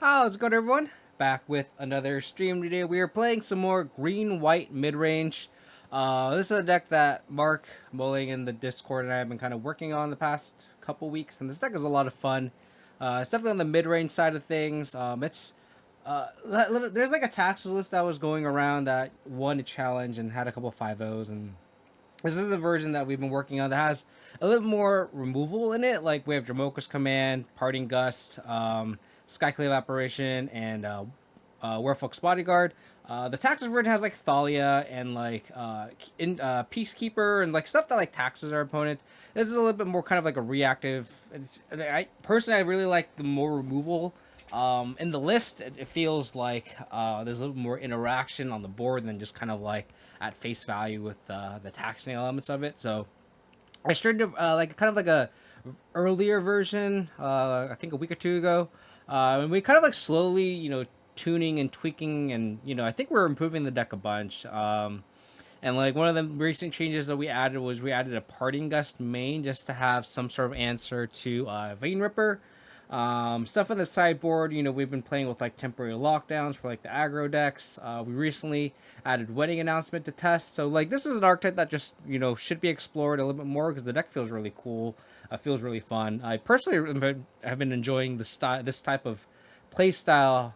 How's it going, everyone? Back with another stream today. We are playing some more green-white mid-range. This is a deck that Mark Mulling in the Discord and I have been kind of working on the past couple weeks, and this deck is a lot of fun. It's definitely on the mid-range side of things. There's like a taxes list that was going around that won a challenge and had a couple 5-0s, and this is the version that we've been working on that has a little more removal in it. Like we have Dramoka's Command, Parting Gust, Skyclave Apparition, and Werewolf's Bodyguard. The taxes version has like Thalia and like Peacekeeper and like stuff that like taxes our opponent. This is a little bit more kind of like a reactive. I really like the more removal. In the list, it feels like there's a little more interaction on the board than just kind of like at face value with the taxing elements of it. So I started like kind of like a earlier version, I think a week or two ago, and we kind of like slowly, tuning and tweaking, and I think we're improving the deck a bunch. And like one of the recent changes that we added was we added a Parting Gust main just to have some sort of answer to Vein Ripper. Stuff on the sideboard, we've been playing with like temporary lockdowns for like the aggro decks. We recently added Wedding Announcement to test. So like this is an archetype that just, should be explored a little bit more because the deck feels really cool. Feels really fun. I personally have been enjoying this type of play style.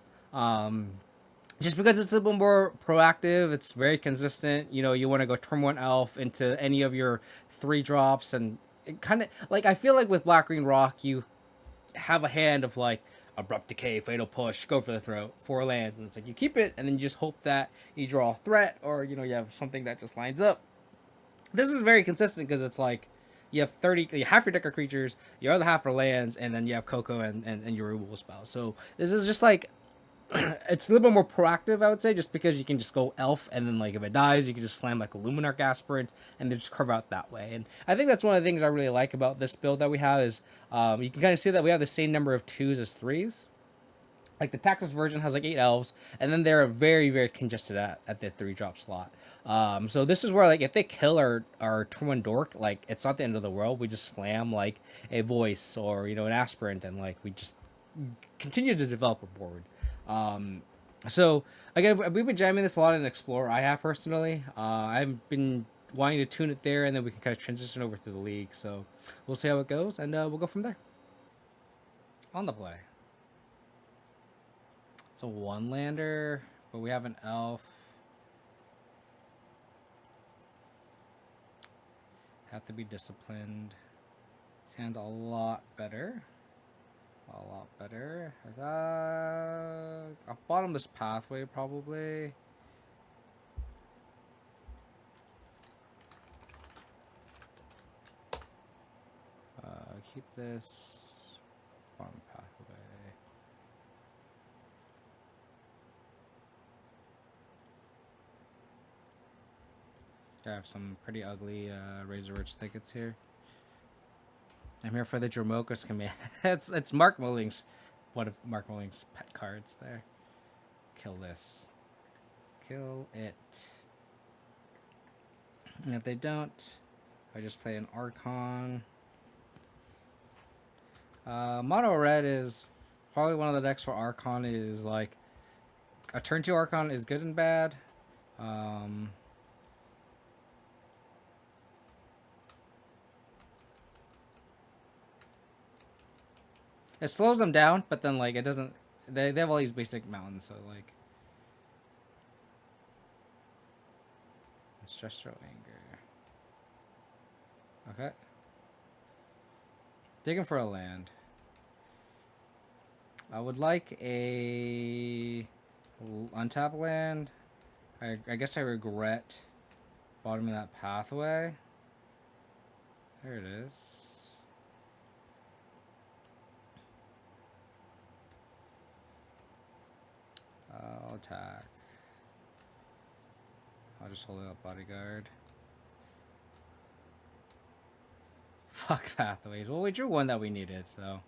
Just because it's a little bit more proactive, it's very consistent. You want to go turn one elf into any of your 3 drops, and it kind of like I feel like with Black Green Rock, you have a hand of like Abrupt Decay, Fatal Push, go for the throat, 4 lands, and it's like you keep it, and then you just hope that you draw a threat, or you have something that just lines up. This is very consistent because it's like you have 30, you half your deck are creatures, your other half are lands, and then you have Coco and your removal spell. So this is just like it's a little bit more proactive, I would say, just because you can just go elf, and then like if it dies, you can just slam like a Luminarch Aspirant, and then just carve out that way. And I think that's one of the things I really like about this build that we have is you can kind of see that we have the same number of 2s as 3s. Like the Taxus version has like 8 elves, and then they're very very congested at the 3-drop slot. So this is where like if they kill our Twin Dork, like it's not the end of the world. We just slam like a Voice or an Aspirant, and like we just continue to develop a board. Um, so again, we've been jamming this a lot in Explorer. I have personally. I've been wanting to tune it there, and then we can kind of transition over to the league. So we'll see how it goes, and we'll go from there. On the play, it's a 1-lander, but we have an elf. Have to be disciplined. His hand's a lot better. A lot better. I'll bottom this pathway probably. Keep this bottom pathway. I have some pretty ugly Razor Rich Thickets here. I'm here for the Dramoka's Command. it's Mark Mulling's, one of Mark Mulling's pet cards there. Kill this. Kill it. And if they don't, I just play an Archon. Mono Red is probably one of the decks for Archon is like a turn 2 Archon is good and bad. It slows them down, but then like it doesn't. They have all these basic mountains, so like stress throw anger. Okay. Digging for a land. I would like a untap land. I guess I regret bottoming that pathway. There it is. I'll attack. I'll just hold up Bodyguard. Fuck pathways. Well, we drew one that we needed, so.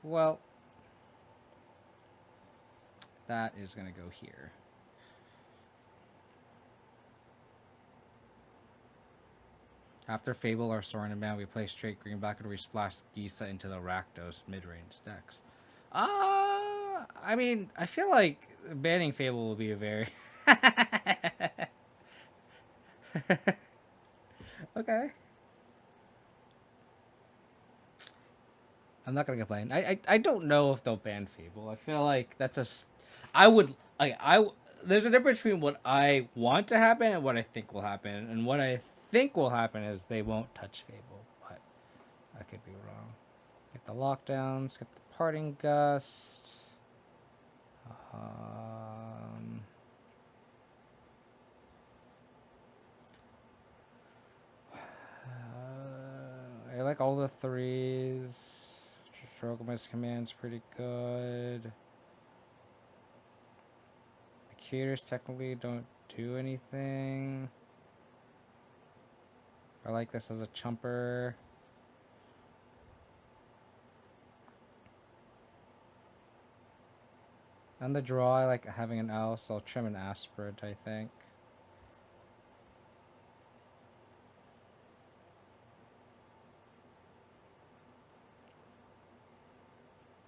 Well, that is going to go here. After Fable or Sorin and Man, we play straight green black and we splash Gisa into the Rakdos mid-range decks. I mean, I feel like banning Fable will be a very okay. I'm not gonna complain. I don't know if they'll ban Fable. I feel like that's I would like There's a difference between what I want to happen and what I think will happen. And what I think will happen is they won't touch Fable, but I could be wrong. Get the lockdowns. Get the Parting Gust. I like all the threes. Trogomus command's pretty good. The Curators technically don't do anything. I like this as a chumper. On the draw, I like having an elf, so I'll trim an Aspirate, I think.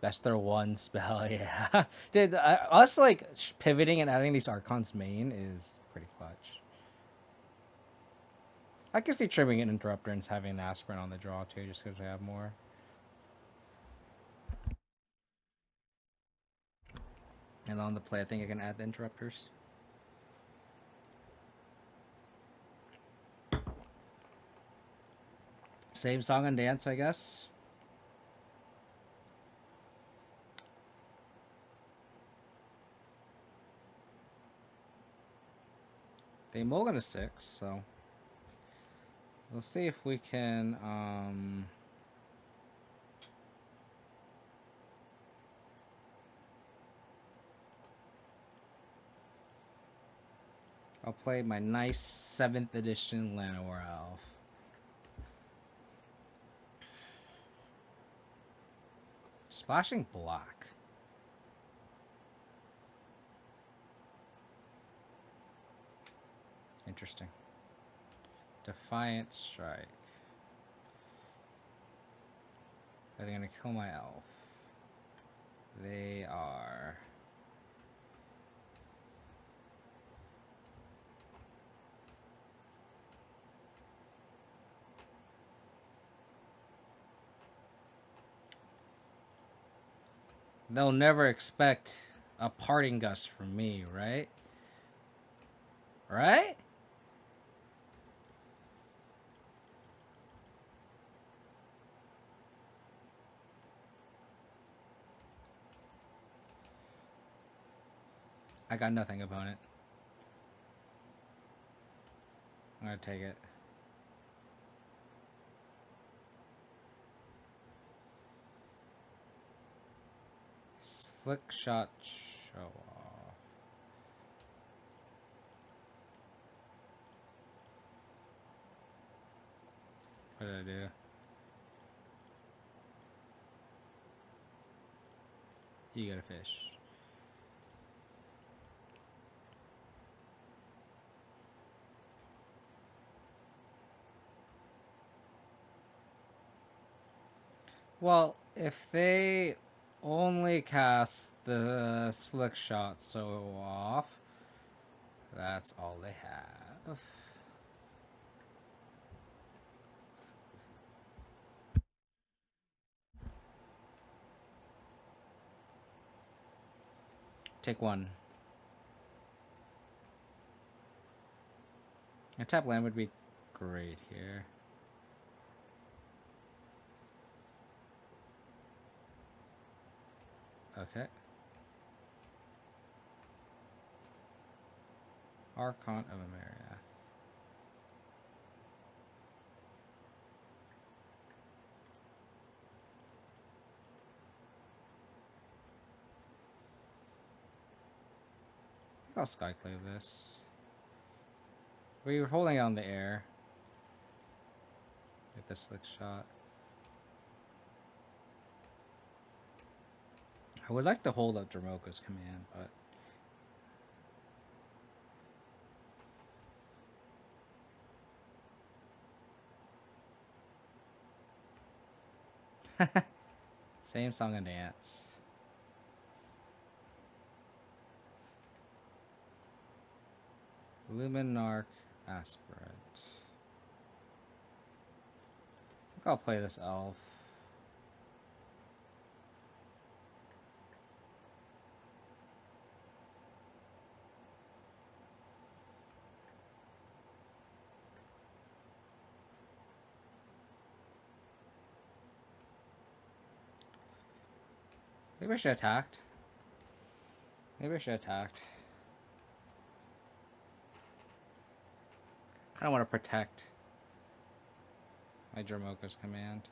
Best their one spell, yeah. Dude, us like pivoting and adding these Archons main is pretty clutch. I can see trimming an Interrupter and having an Aspirant on the draw too, just because we have more. And on the play, I think I can add the Interrupters. Same song and dance, I guess. They mulligan a 6, so we'll see if we can I'll play my nice 7th edition Llanowar Elf. Splashing black. Interesting. Defiant Strike. Are they gonna kill my elf? They are. They'll never expect a Parting Gust from me, right? Right? I got nothing, opponent. I'm gonna take it. Slick shot show off. What did I do? You got a fish. Well, if they only cast the slick shot so off, that's all they have. Take one. A tap land would be great here. Okay. Archon of Emeria. I think I'll Skyclave this. We were holding on the air. Get the slick shot. I would like to hold up Dramoka's command, but Same song and dance. Luminarch Aspirant. I think I'll play this elf. Maybe I should have attacked. Maybe I should have attacked. I don't want to protect my Dromoka's command.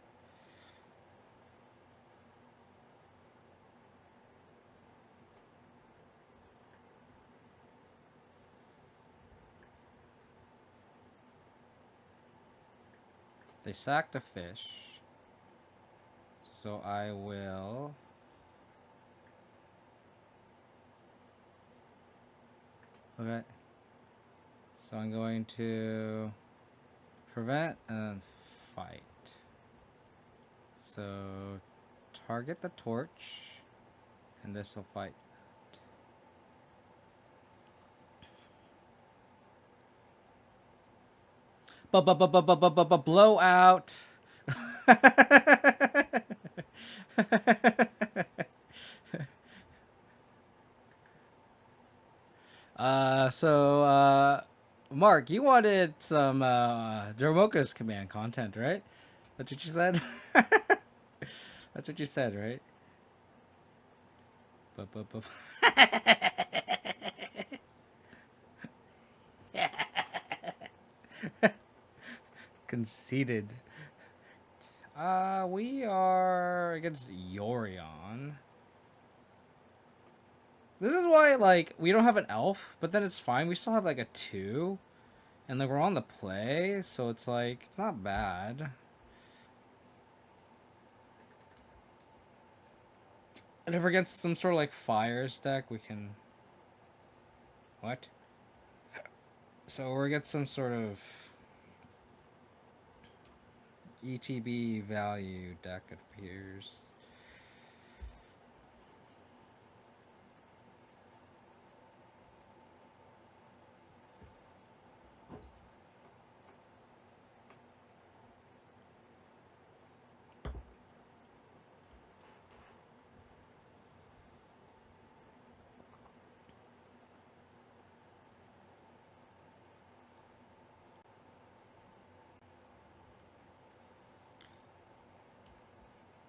They sacked a fish. So I will... Okay. So I'm going to prevent and then fight. So target the torch, and this will fight. Blowout. Mark, you wanted some Dromoka's command content, right? That's what you said? That's what you said, right? Conceited. We are against Yorion. This is why, like, we don't have an elf, but then it's fine. We still have, like, a 2. And, like, we're on the play, so it's, like, it's not bad. And if we're against some sort of, like, fires deck, we can... What? So we're against some sort of... ETB value deck, it appears.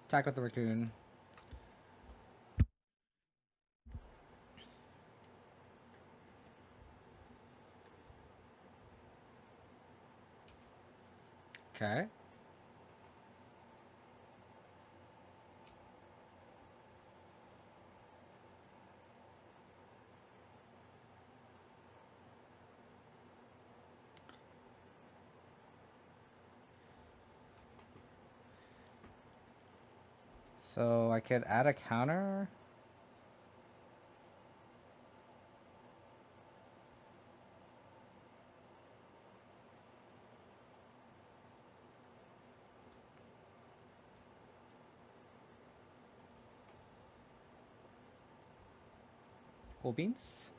Attack with the raccoon. Okay. So I could add a counter. Cool beans.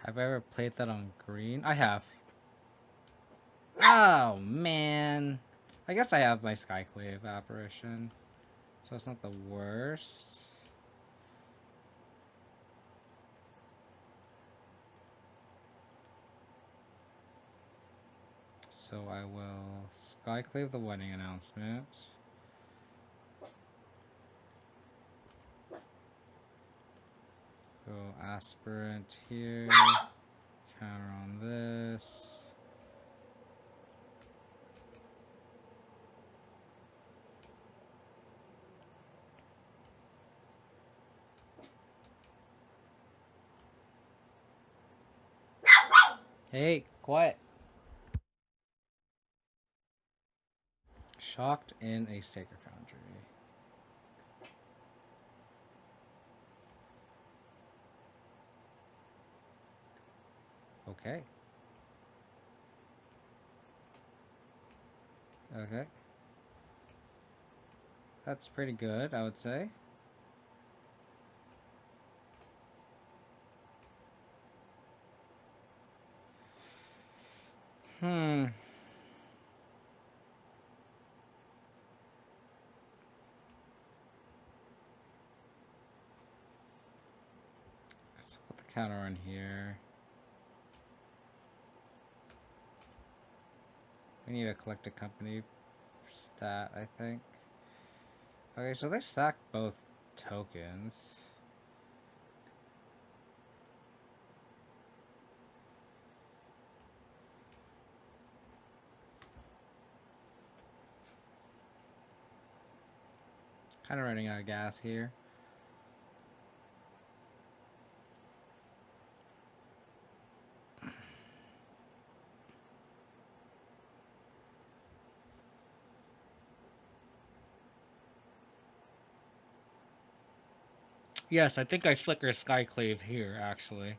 Have I ever played that on green? I have. Oh, man. I guess I have my Skyclave Apparition. So it's not the worst. So I will Skyclave the wedding announcement. Go Aspirant here. Counter on this. Hey, quiet. Shocked in a Sacred Foundry. Okay. Okay. That's pretty good, I would say. Hmm. Let's put the counter on here. We need to collect a company stat, I think. Okay, so they sacked both tokens. Kind of running out of gas here. Yes, I think I flicker Skyclave here, actually.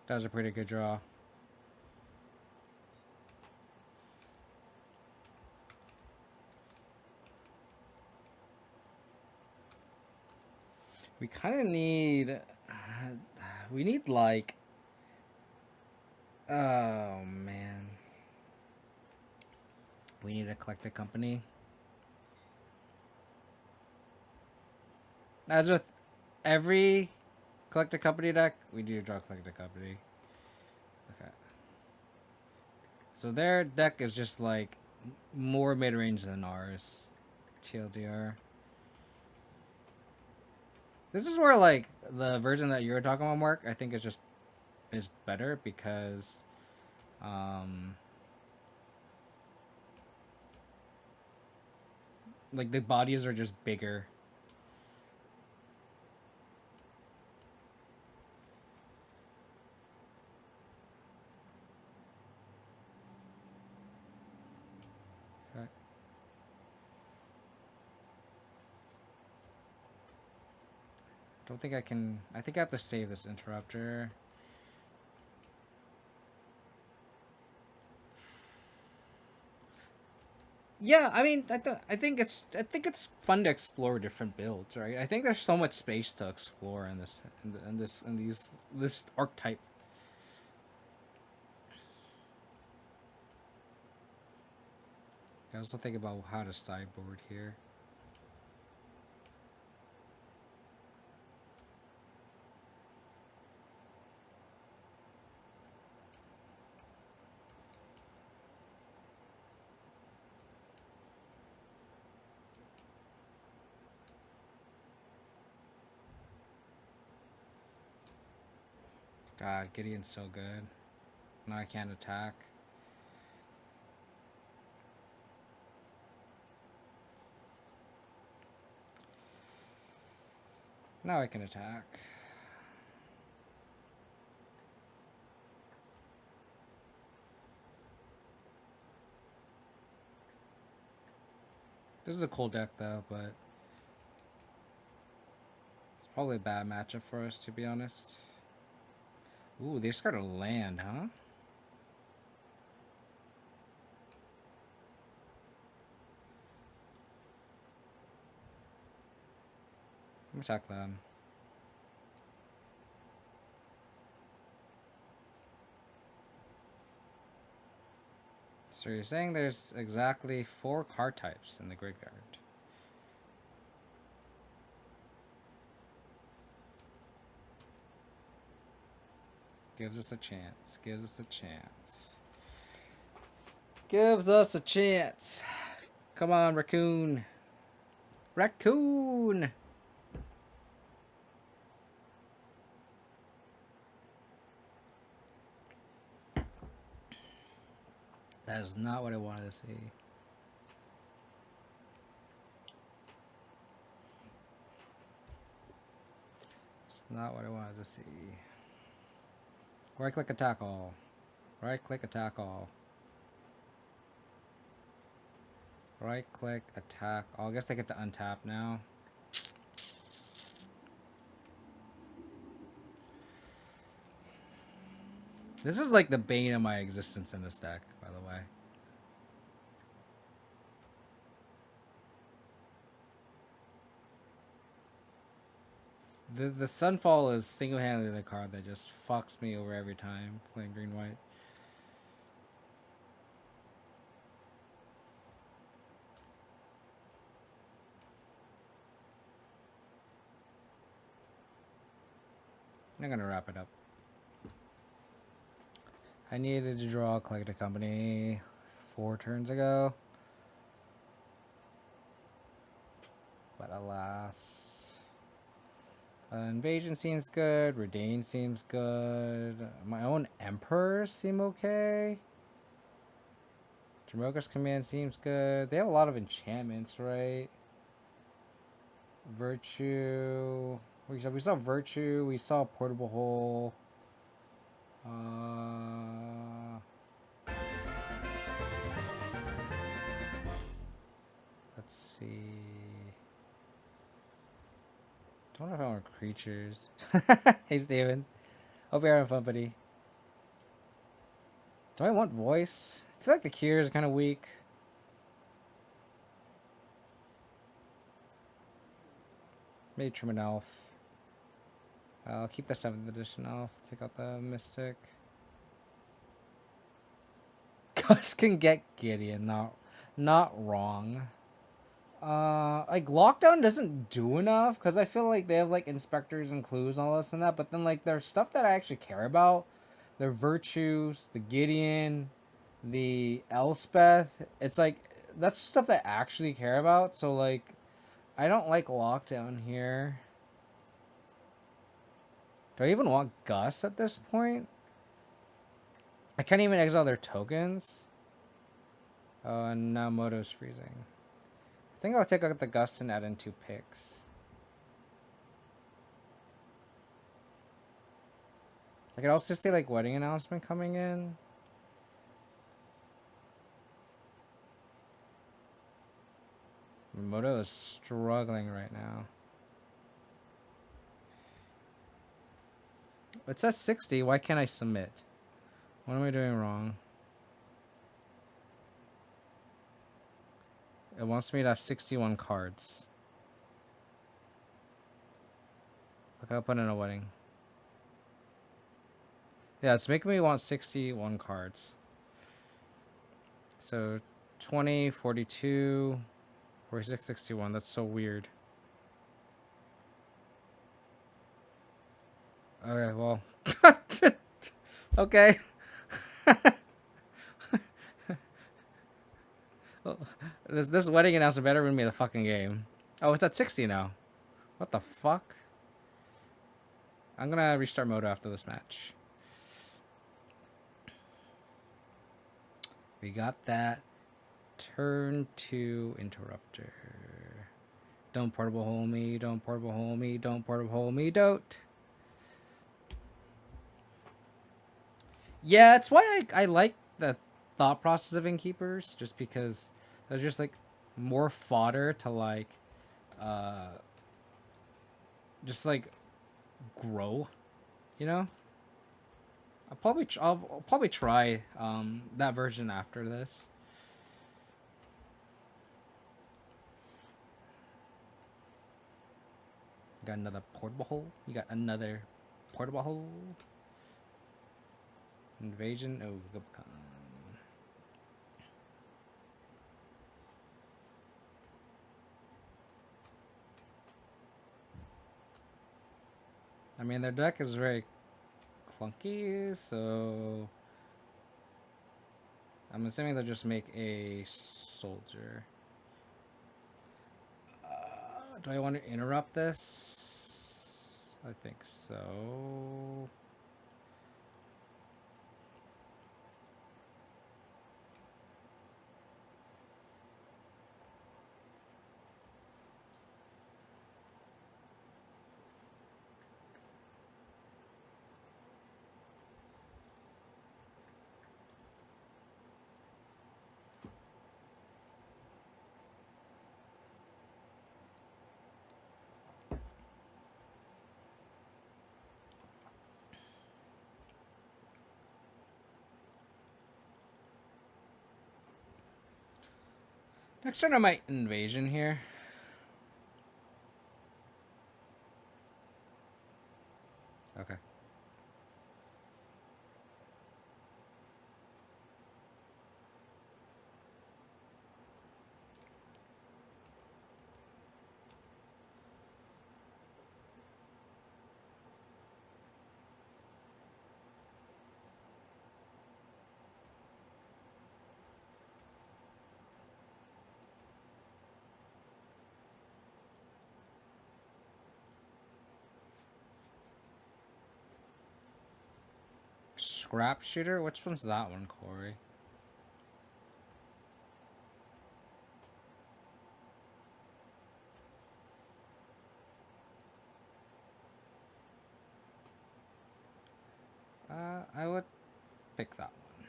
That was a pretty good draw. We kind of need... we need, like... Oh, man. We need to collect a company. As with every collect a company deck, we do draw collect a company. Okay. So their deck is just like more mid range than ours. TLDR. This is where like the version that you were talking about, Mark, I think is better because like the bodies are just bigger. Okay. Don't think I can. I think I have to save this interrupter. Yeah, I mean, I think it's fun to explore different builds, right? I think there's so much space to explore in this archetype. I also think about how to sideboard here. God, Gideon's so good. Now I can't attack. Now I can attack. This is a cool deck though, but it's probably a bad matchup for us, to be honest. Ooh, they just got a land, huh? I'm gonna attack them. So you're saying there's exactly 4 card types in the graveyard. Gives us a chance. Gives us a chance. Gives us a chance. Come on, raccoon. Raccoon! That is not what I wanted to see. It's not what I wanted to see. Right click attack all. Right click attack all. Right click attack all. I guess they get to untap now. This is like the bane of my existence in this deck, by the way. The Sunfall is single-handedly the card that just fucks me over every time playing green-white. I'm gonna wrap it up. I needed to draw Collect a Company 4 turns ago. But alas. Invasion seems good. Redain seems good. My own Emperors seem okay. Jamoka's Command seems good. They have a lot of enchantments, right? Virtue. We saw Virtue. We saw Portable Hole. Let's see. Don't know if I want creatures. Hey, Steven. Hope you're having fun, buddy. Do I want voice? I feel like the cure is kind of weak. Maybe trim an elf. I'll keep the 7th edition elf. Take out the mystic. Gus can get Gideon. Not wrong. Like lockdown doesn't do enough because I feel like they have like inspectors and clues and all this and that, but then like there's stuff that I actually care about. Their virtues, the Gideon, the Elspeth. It's like that's stuff that I actually care about. So like, I don't like lockdown here. Do I even want Gus at this point? I can't even exile their tokens. Oh, and now Moto's freezing. I think I'll take out the Gust and add in 2 picks. I could also see like wedding announcement coming in. Moto is struggling right now. It says 60. Why can't I submit? What am I doing wrong? It wants me to have 61 cards. Look, I'll put in a wedding. Yeah, it's making me want 61 cards. So 20, 42, 46, 61. That's so weird. Okay, well. Okay. Well, this wedding announcement better win me the fucking game. Oh, it's at 60 now. What the fuck? I'm gonna restart Moto after this match. We got that. Turn 2 Interrupter. Don't portable hole me, don't portable hole me, don't portable hole me, don't. Yeah, it's why I like the thought process of Innkeepers, just because there's just like more fodder to like just like grow, you know. I'll probably try that version after this. Got another portable hole. You got another portable hole. Invasion of Gubcon. I mean, their deck is very clunky, so I'm assuming they'll just make a soldier. Do I want to interrupt this? I think so. Next turn I might invasion here. Okay. Scrap shooter? Which one's that one, Corey? I would pick that one.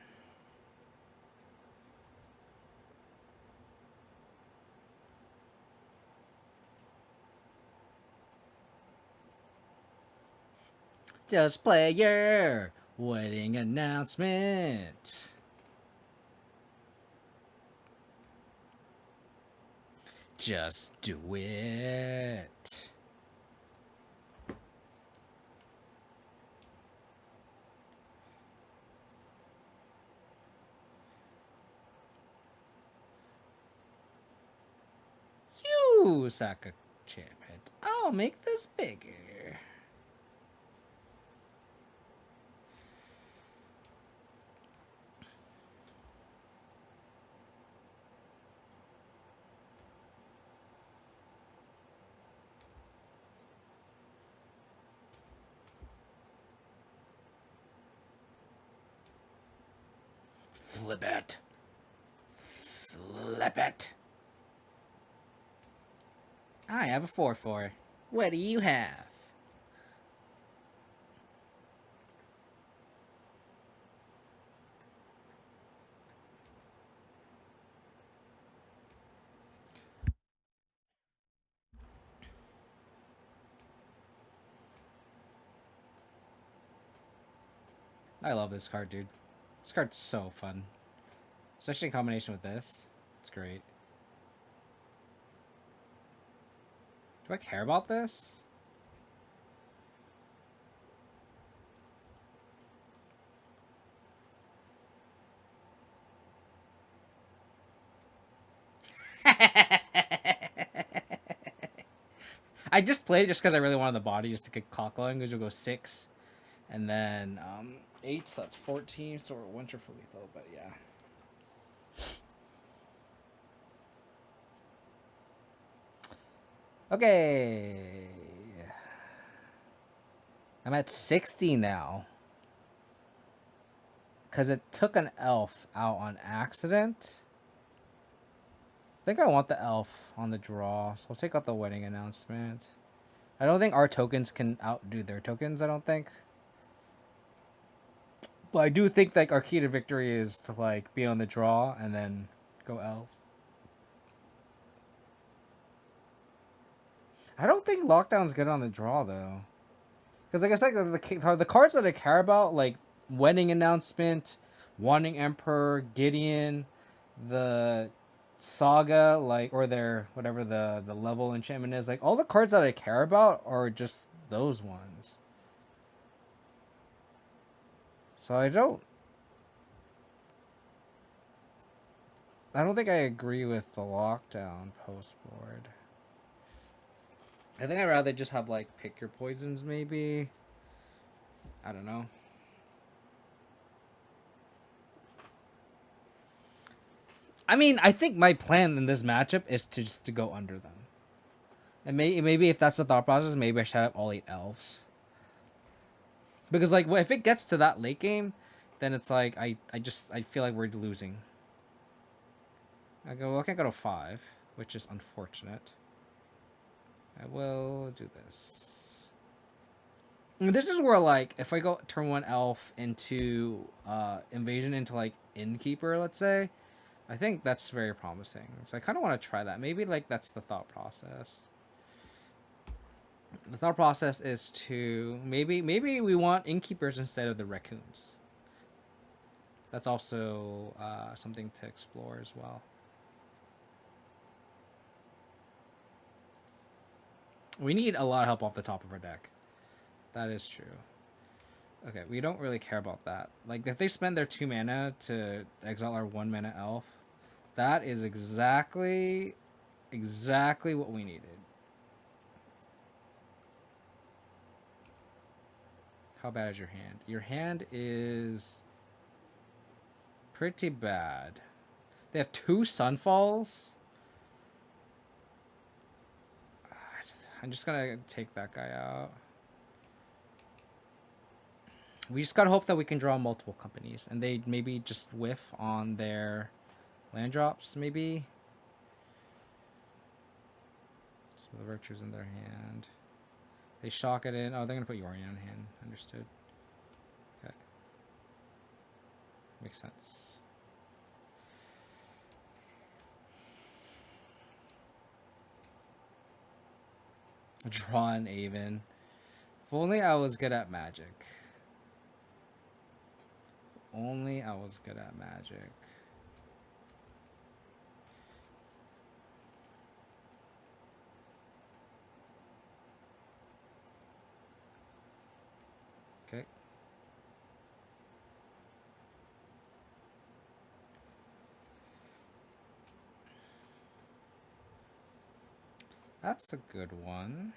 Just play your wedding announcement. Just do it. You suck a enchantment. I'll make this bigger. Flip it. Flip it. I have a 4/4. What do you have? I love this card, dude. This card's so fun. Especially in combination with this. It's great. Do I care about this? I just played just because I really wanted the body just to get clock going because we'll go 6. And then 8, so that's 14, so we're winter for lethal, but yeah. Okay. I'm at 60 now. Because it took an elf out on accident. I think I want the elf on the draw, so I'll take out the wedding announcement. I don't think our tokens can outdo their tokens, I don't think. But I do think like our key to victory is to like be on the draw and then go elves. I don't think lockdown's good on the draw though, because like I said, the cards that I care about, like wedding announcement, wanting emperor, Gideon, the saga, like or their whatever the level enchantment is, like all the cards that I care about are just those ones. So I don't think I agree with the lockdown post board. I think I'd rather just have like pick your poisons maybe. I don't know. I mean, I think my plan in this matchup is to just to go under them. And maybe if that's the thought process, maybe I should have all 8 elves. Because like, if it gets to that late game, then it's like I feel like we're losing. I go, well, I can't go to 5, which is unfortunate. I will do this. And this is where like if I go turn 1 elf into invasion into like innkeeper, let's say, I think that's very promising. So I kind of want to try that. Maybe like that's the thought process. The thought process is to maybe we want innkeepers instead of the raccoons. That's also something to explore as well. We need a lot of help off the top of our deck. That is true. Okay, we don't really care about that. Like, if they spend their 2 mana to exile our 1 mana elf, that is exactly what we needed. How bad is your hand? Your hand is pretty bad. They have 2 Sunfalls. I'm just gonna take that guy out. We just gotta hope that we can draw multiple companies, and they maybe just whiff on their land drops, maybe. So the Virtue's in their hand. They shock it in. Oh, they're gonna put Yorion in hand. Understood. Okay. Makes sense. Draw an Aven. If only I was good at Magic. If only I was good at Magic. Okay. That's a good one.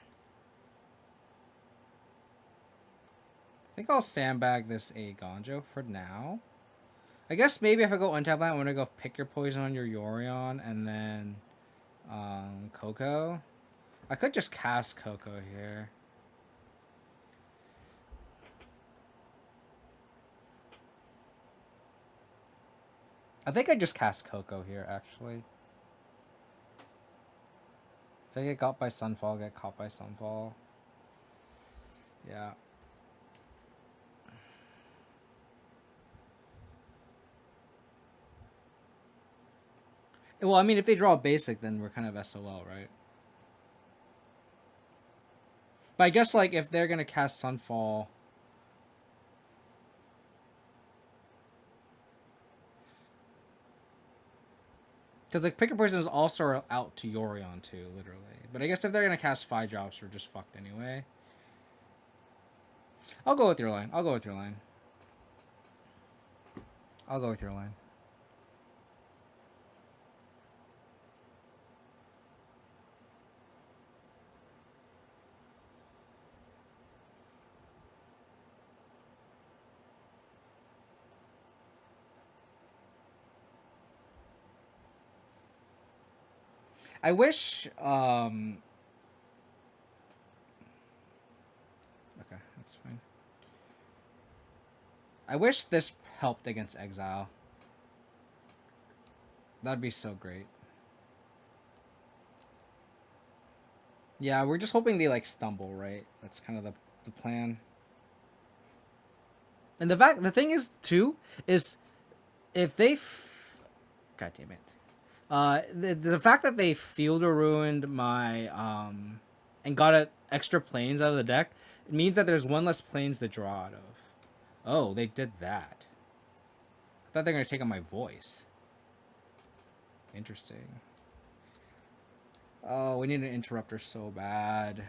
I think I'll sandbag this Agonjo for now. I guess maybe if I go untap land, I'm gonna go pick your poison on your Yorion and then Coco. I could just cast Coco here. I think I just cast Coco here, actually. If I get caught by Sunfall, get caught by Sunfall. Yeah. Well, I mean, if they draw a basic, then we're kind of SOL, right? But I guess, like, if they're going to cast Sunfall... Because, like, Pick a Poison is also out to Yorion, too, literally. But I guess if they're going to cast 5 drops, we're just fucked anyway. I'll go with your line. I'll go with your line. I'll go with your line. I wish, okay, that's fine. I wish this helped against Exile. That'd be so great. Yeah, we're just hoping they, like, stumble, right? That's kind of the plan. And the thing is, too, is if they... God damn it. The fact that they fielder ruined my and got extra planes out of the deck, it means that there's 1 less planes to draw out of. Oh, they did that. I thought they were gonna take on my voice. Interesting. Oh, we need an interrupter so bad.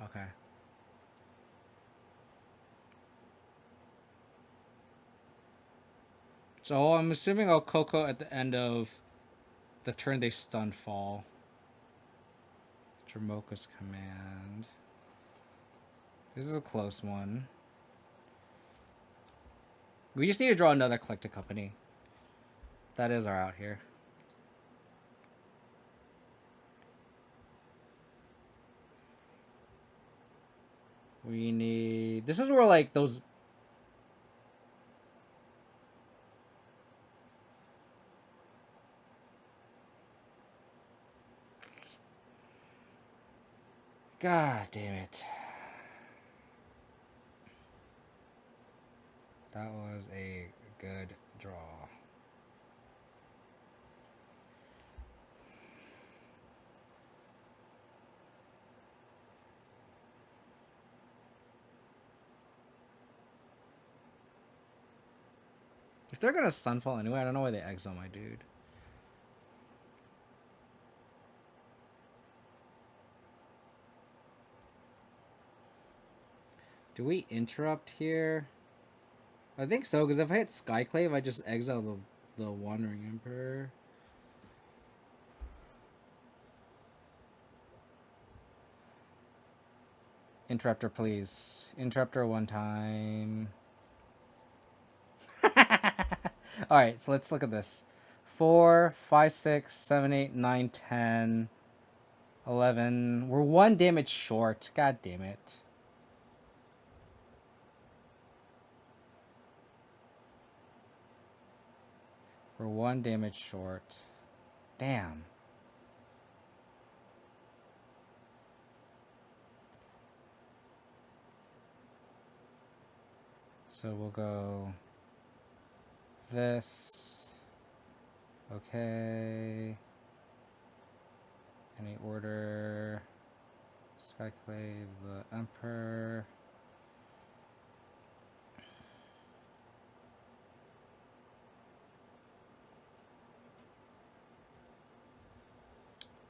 Okay. So I'm assuming I'll Coco at the end of the turn they stun fall. Dramoka's Command. This is a close one. We just need to draw another Collected Company. That is our out here. We need... This is where, like, those... God damn it. That was a good draw. If they're gonna Sunfall anyway, I don't know why they exile my dude. Do we interrupt here? I think so, because if I hit Skyclave, I just exile the Wandering Emperor. Interrupter, please. Interrupter one time. Alright, so let's look at this. 4, 5, 6, 7, 8, 9, 10, 11. We're 1 damage short. God damn it. We're 1 damage short. Damn. So we'll go this. Okay. Any order. Skyclave the Emperor.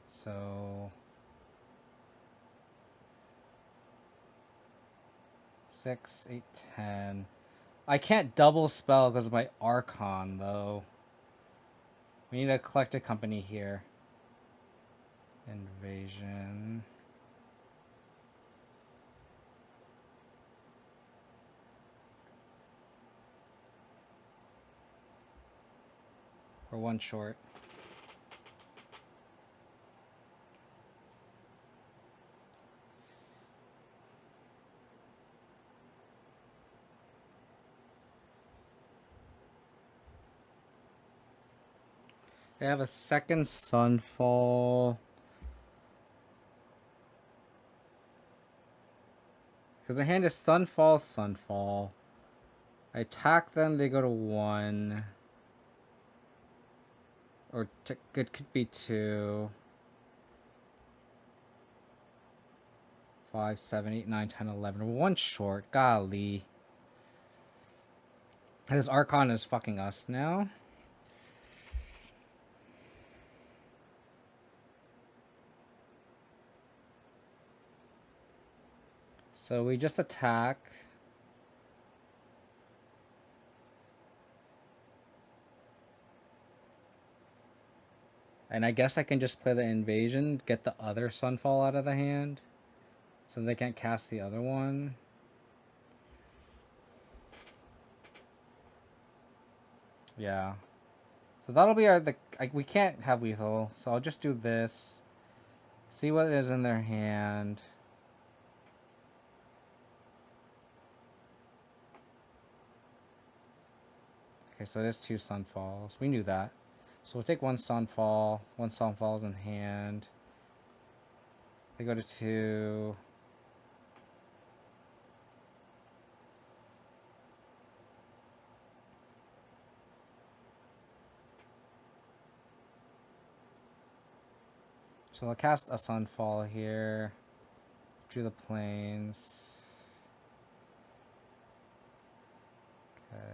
So 6, 8, 10. I can't double spell because of my Archon though. We need a Collected Company here. Invasion. We're 1 short. They have a second Sunfall. Because their hand is Sunfall, Sunfall. I attack them, they go to 1. Or it could be 2. 5, 7, 8, 9, 10, 11. We're 1 short. Golly. This Archon is fucking us now. So we just attack. And I guess I can just play the invasion, get the other Sunfall out of the hand. So they can't cast the other one. Yeah. So that'll be our... we can't have lethal, so I'll just do this. See what is in their hand. Okay, so it is 2 Sunfalls. We knew that. So we'll take 1 Sunfall. 1 Sunfall's in hand. They go to 2. So I'll cast a Sunfall here. Drew the planes. Okay.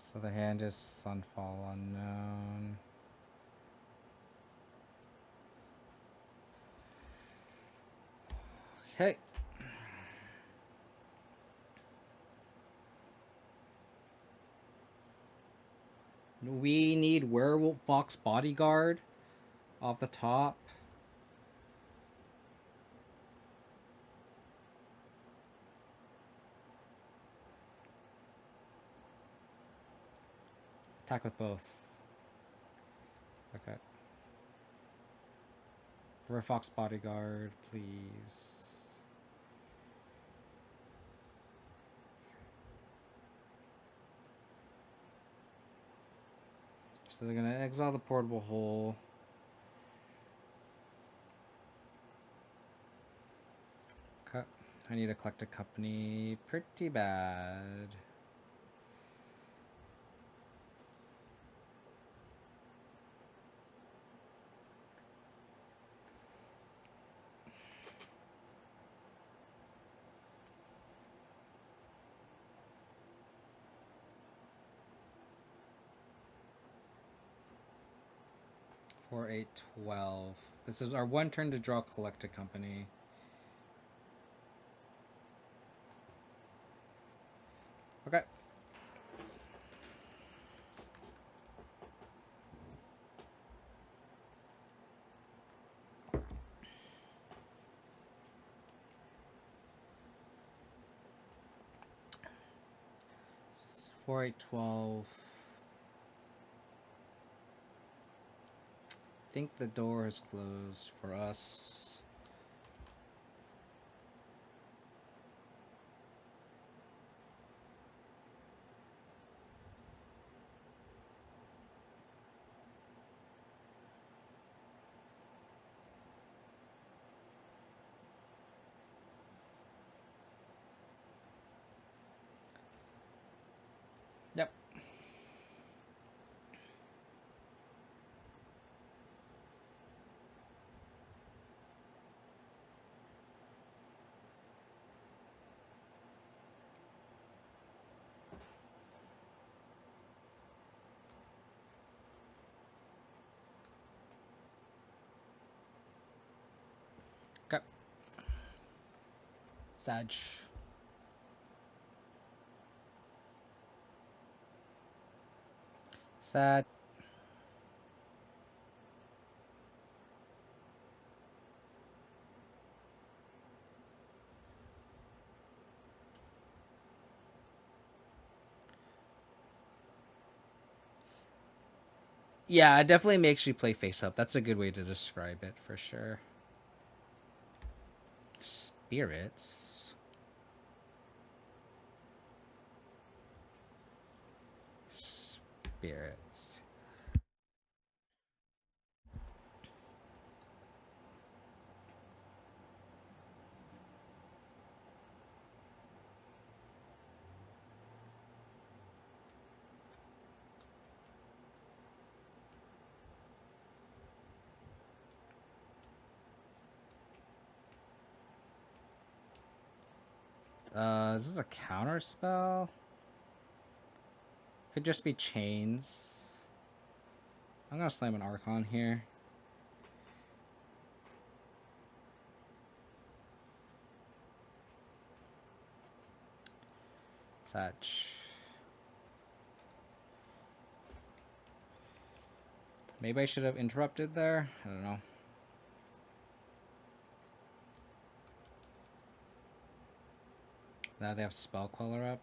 So the hand is Sunfall unknown. Okay. We need Werewolf Fox Bodyguard off the top. Attack with both. Okay. Werewolf Fox Bodyguard, please. So they're gonna exile the Portable Hole. Okay. I need to collect a company pretty bad. Four, 8, 12. This is our one turn to draw collect a company. Okay. Four, 8, 12. I think the door is closed for us. Yep. Okay. Sag. Sad. Yeah, it definitely makes you play face up. That's a good way to describe it for sure. Spirits. Spirits. Is this a counter spell? Could just be chains. I'm gonna slam an Archon here. Such. Maybe I should have interrupted there. I don't know. Now they have Spell Queller up.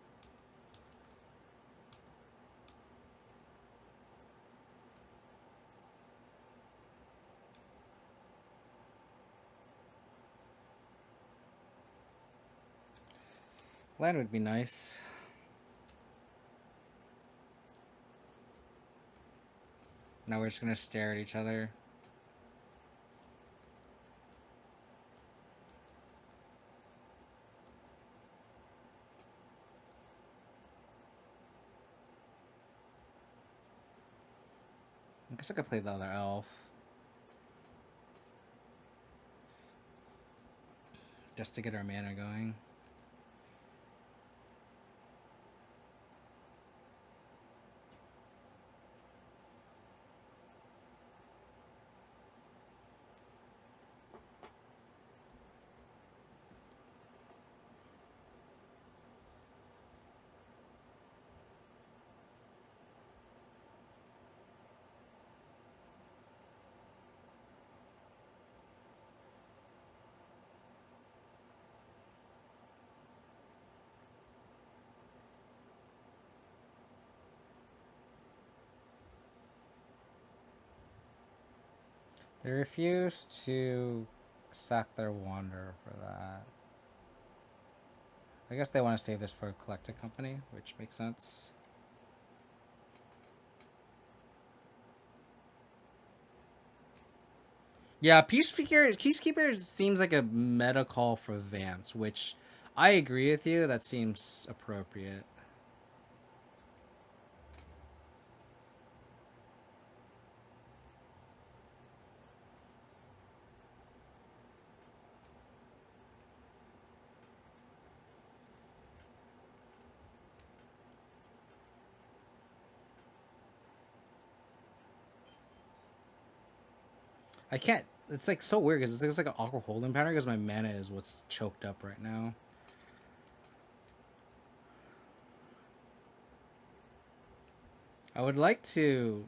Land would be nice. Now we're just gonna stare at each other. I guess I could play the other elf. Just to get our mana going. They refuse to sack their Wanderer for that. I guess they want to save this for a collected company, which makes sense. Yeah, Peacekeeper seems like a meta call for Vamps, which I agree with you. That seems appropriate. I can't. It's like so weird because it's like an awkward holding pattern because my mana is what's choked up right now. I would like to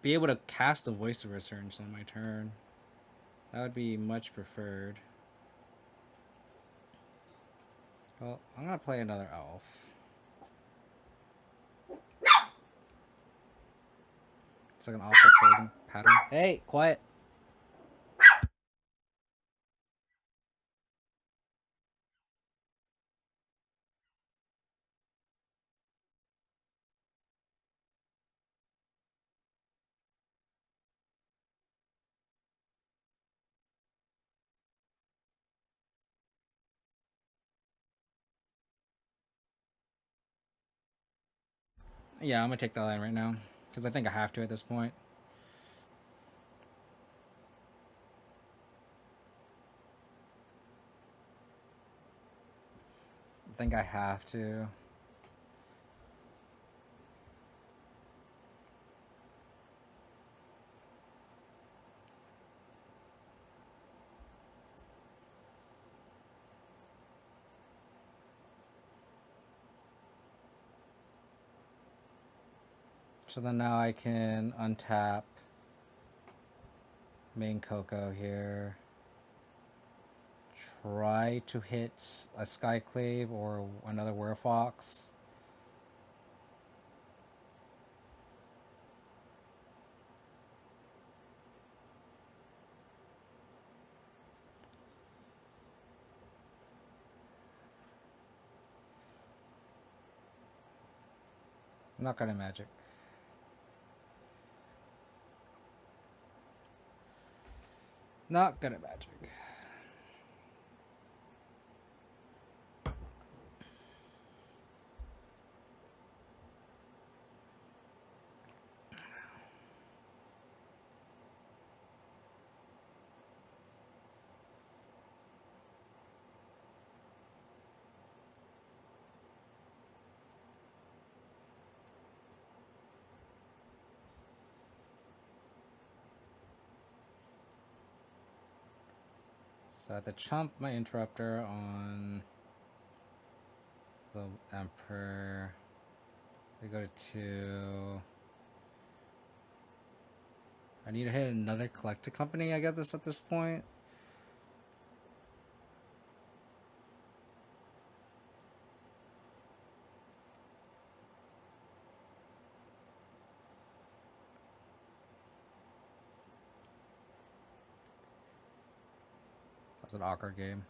be able to cast a Voice of Resurgence on my turn. That would be much preferred. Well, I'm gonna play another elf. It's like an awkward holding pattern. Hey, quiet. Yeah, I'm gonna take that line right now because I think I have to at this point. I think I have to. So then now I can untap main Coco here. Try to hit a Skyclave or another Werefox. I'm not gonna magic. Not gonna magic. So I have to chump my Interrupter on the Emperor. We go to 2. I need to hit another collector company, I guess, at this point. That was an awkward game.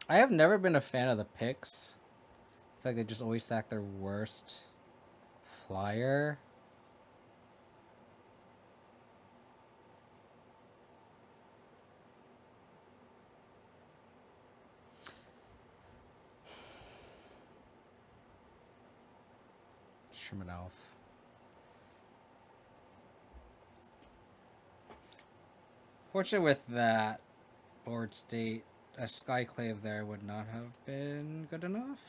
I have never been a fan of the picks. I feel like they just always sack their worst flyer. Sherman Elf. Fortunate with that board state, a Skyclave there would not have been good enough.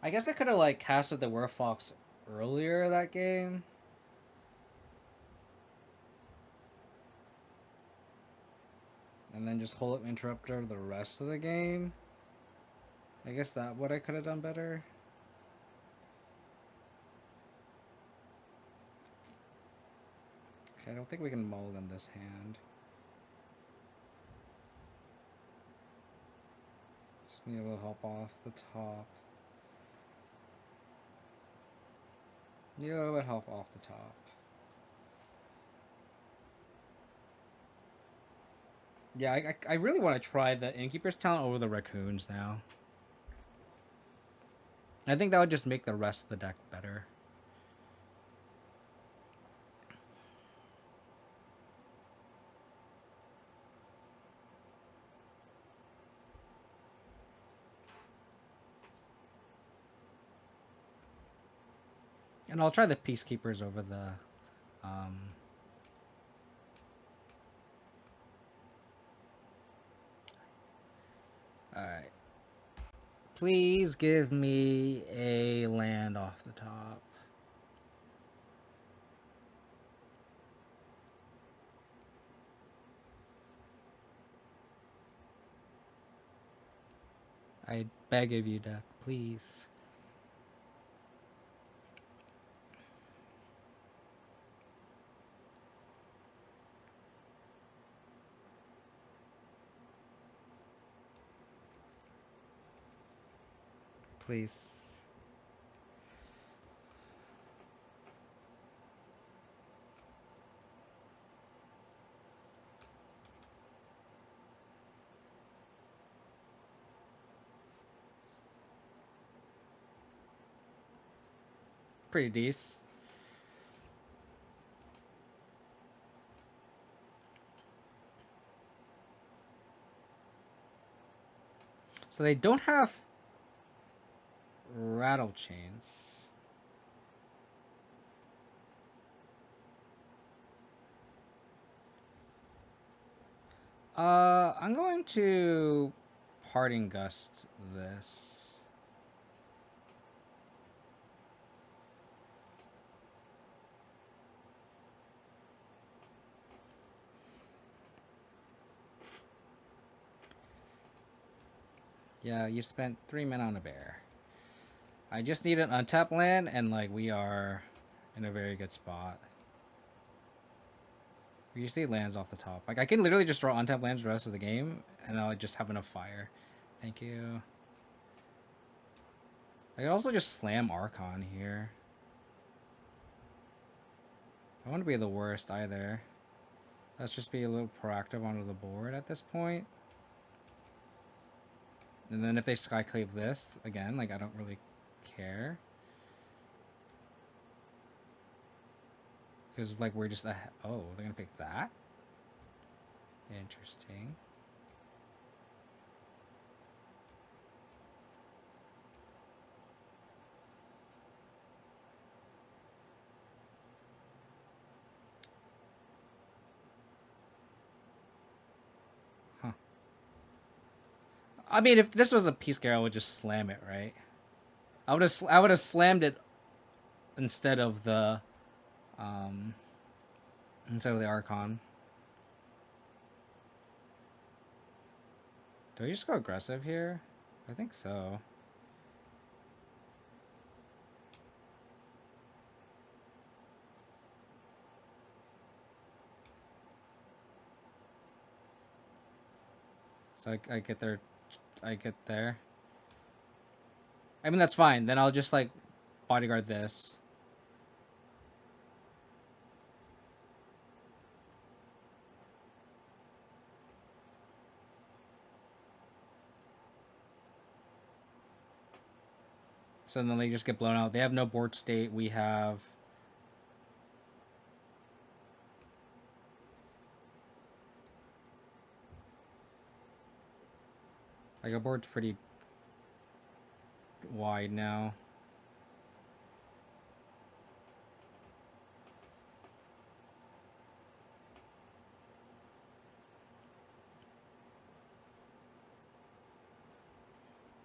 I guess I could have like casted the Werewolf earlier that game. And then just hold up Interrupter the rest of the game. I guess that what I could have done better. Okay, I don't think we can mulligan this hand. Just need a little help off the top. Need a little bit of help off the top. Yeah, I really want to try the Innkeeper's talent over the Raccoons now. I think that would just make the rest of the deck better. And I'll try the Peacekeepers over the... Alright. Please give me a land off the top. I beg of you, deck, please. Please. Pretty decent. So they don't have rattle chains. I'm going to Parting Gust this. Yeah, you spent 3 men on a bear. I just need an untapped land, and like we are in a very good spot. You see lands off the top. Like I can literally just draw untapped lands the rest of the game, and I'll just have enough fire. Thank you. I can also just slam Archon here. I don't want to be the worst either. Let's just be a little proactive onto the board at this point. And then if they Skyclave this, again, like I don't really care. Because like we're just, oh, they're gonna pick that? Interesting. I mean, if this was a Peace Gear, I would just slam it, right? I would have slammed it instead of the Archon. Do I just go aggressive here? I think so. So I get there. I get there. I mean, that's fine. Then I'll just like bodyguard this. So then they just get blown out. They have no board state. We have... Like, our board's pretty wide now.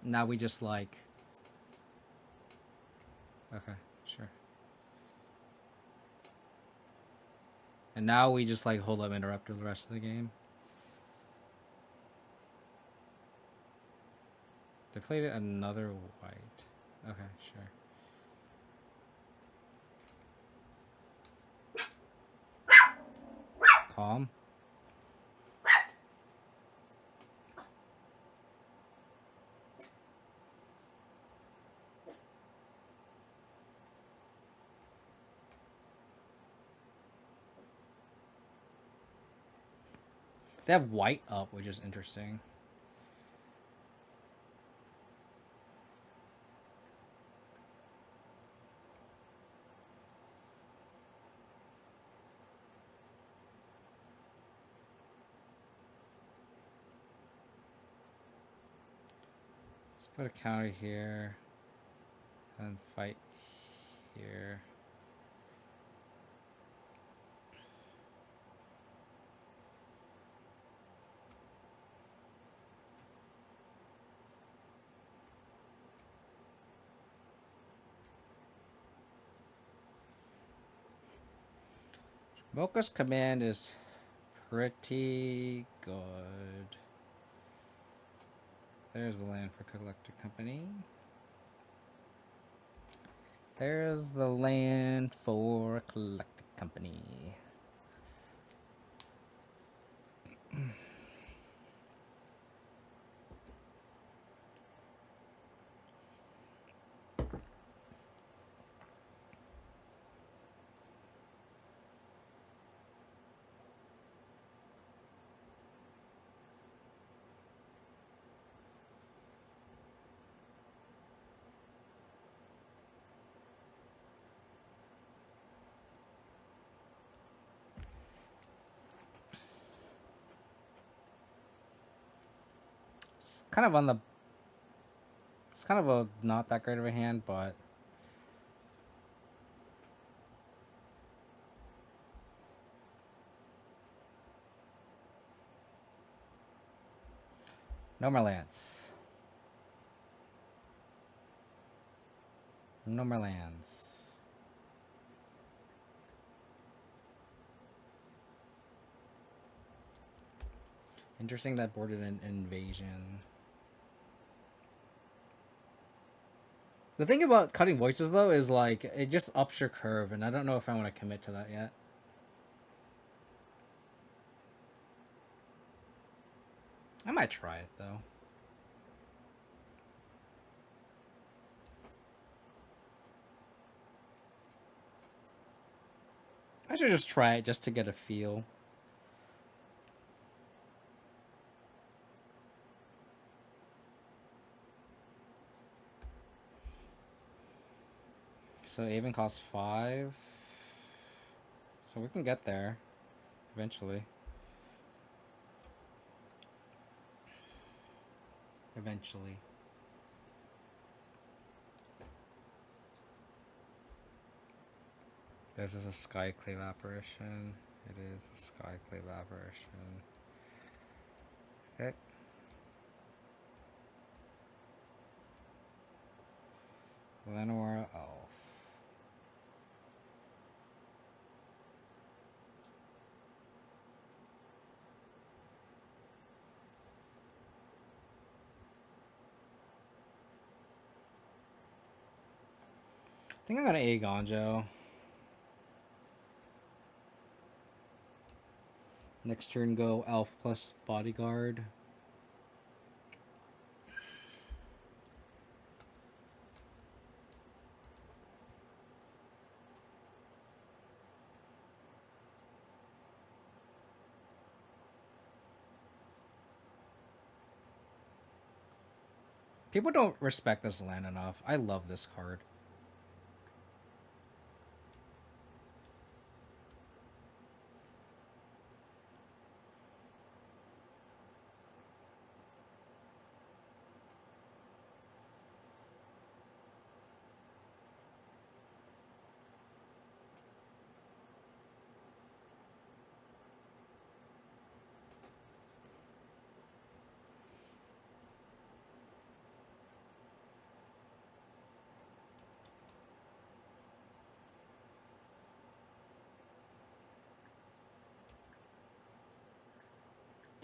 Now we just, like... Okay, sure. And now we just like hold up interrupt the rest of the game. They played another white. Okay, sure. Calm. They have white up, which is interesting. Let's put a counter here. And fight here. Mocha's command is pretty good. There's the land for Collector Company. There's the land for Collector Company. It's kind of on the. It's kind of a not that great of a hand, but no more lands. No more lands. Interesting that boarded an invasion. The thing about cutting voices though is like it just ups your curve, and I don't know if I want to commit to that yet. I might try it though. I should just try it just to get a feel. So Avon costs 5. So we can get there eventually. Eventually. This is a Skyclave apparition. It is a Skyclave apparition. Okay. Lenora Elf. I think I'm gonna A Gonjo. Next turn go Elf plus Bodyguard. People don't respect this land enough. I love this card.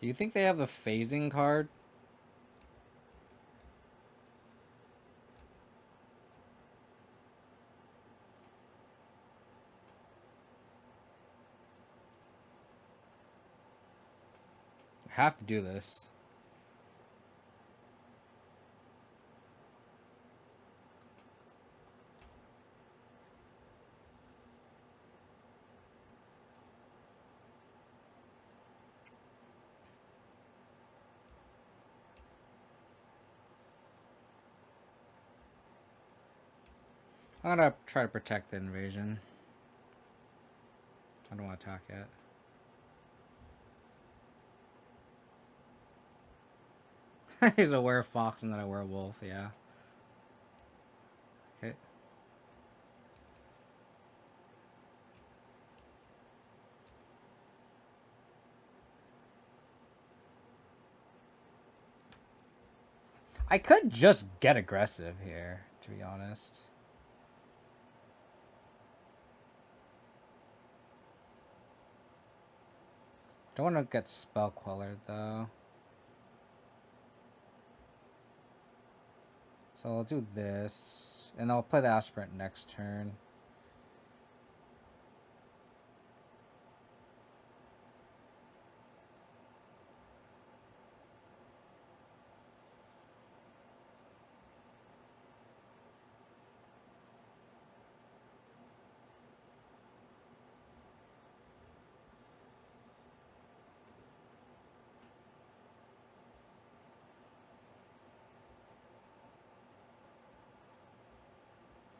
Do you think they have the phasing card? I have to do this. I'm gonna try to protect the invasion. I don't want to attack yet. He's a werefox and then a werewolf, yeah. Okay. I could just get aggressive here, to be honest. Don't want to get spell quellered though. So I'll do this, and I'll play the aspirant next turn.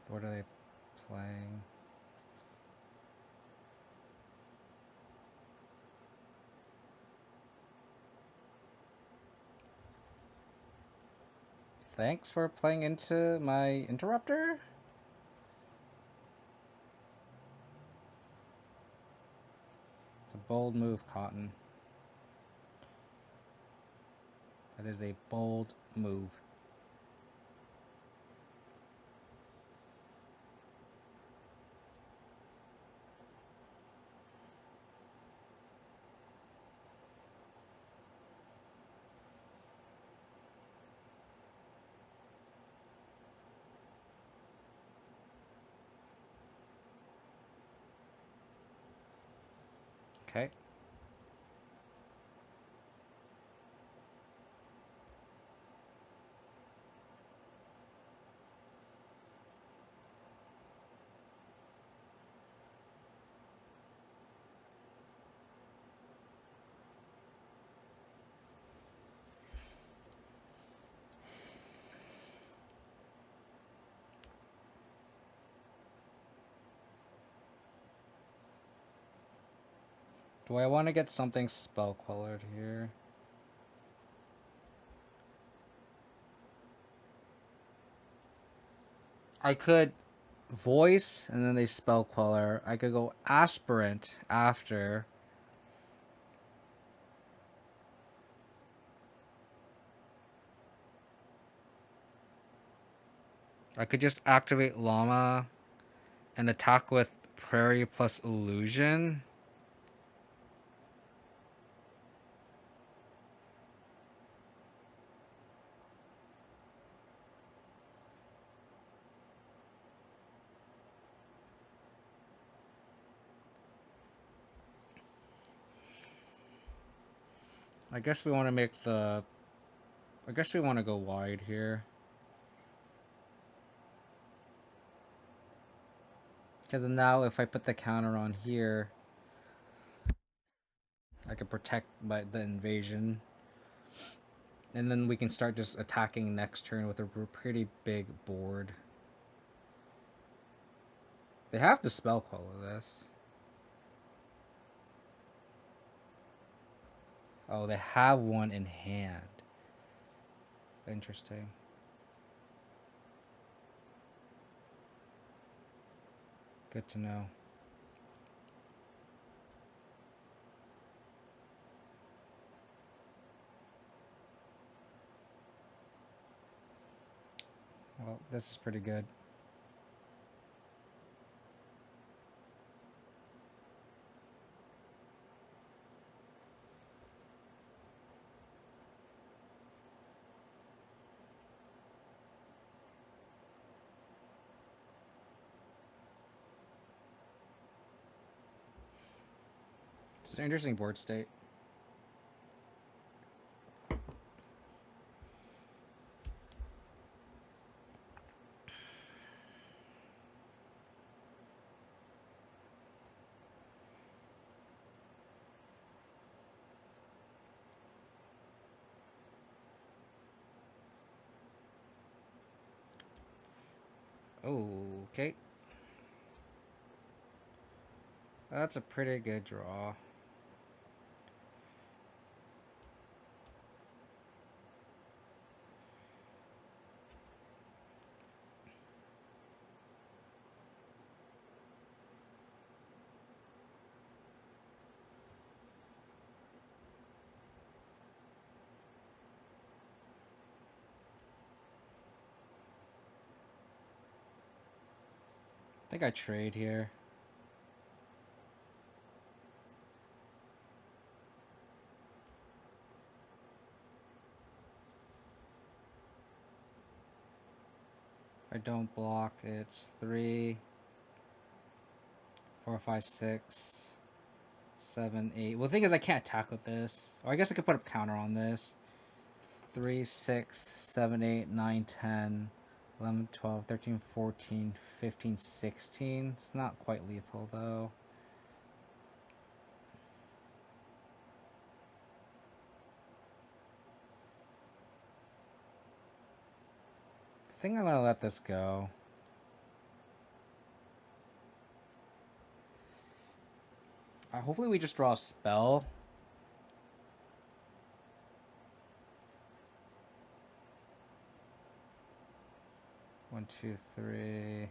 What are they playing? Thanks for playing into my interrupter. It's a bold move, Cotton. That is a bold move. Okay. Do I want to get something spell quellered here? I could voice and then they spell queller. I could go aspirant after. I could just activate llama and attack with prairie plus illusion. I guess we want to make the... I guess we want to go wide here. Because now if I put the counter on here, I can protect the invasion. And then we can start just attacking next turn with a pretty big board. They have to spell queller this. Oh, they have one in hand. Interesting. Good to know. Well, this is pretty good. It's an interesting board state. Okay. That's a pretty good draw. I think I trade here. If I don't block, it's 3, 4, 5, 6, 7, 8. Well, the thing is, I can't attack with this. Or I guess I could put a counter on this. 3, 6, 7, 8, 9, 10, 11, 12, 13, 14, 15, 16. It's not quite lethal, though. I think I'm going to let this go. Hopefully we just draw a spell. One, two, three.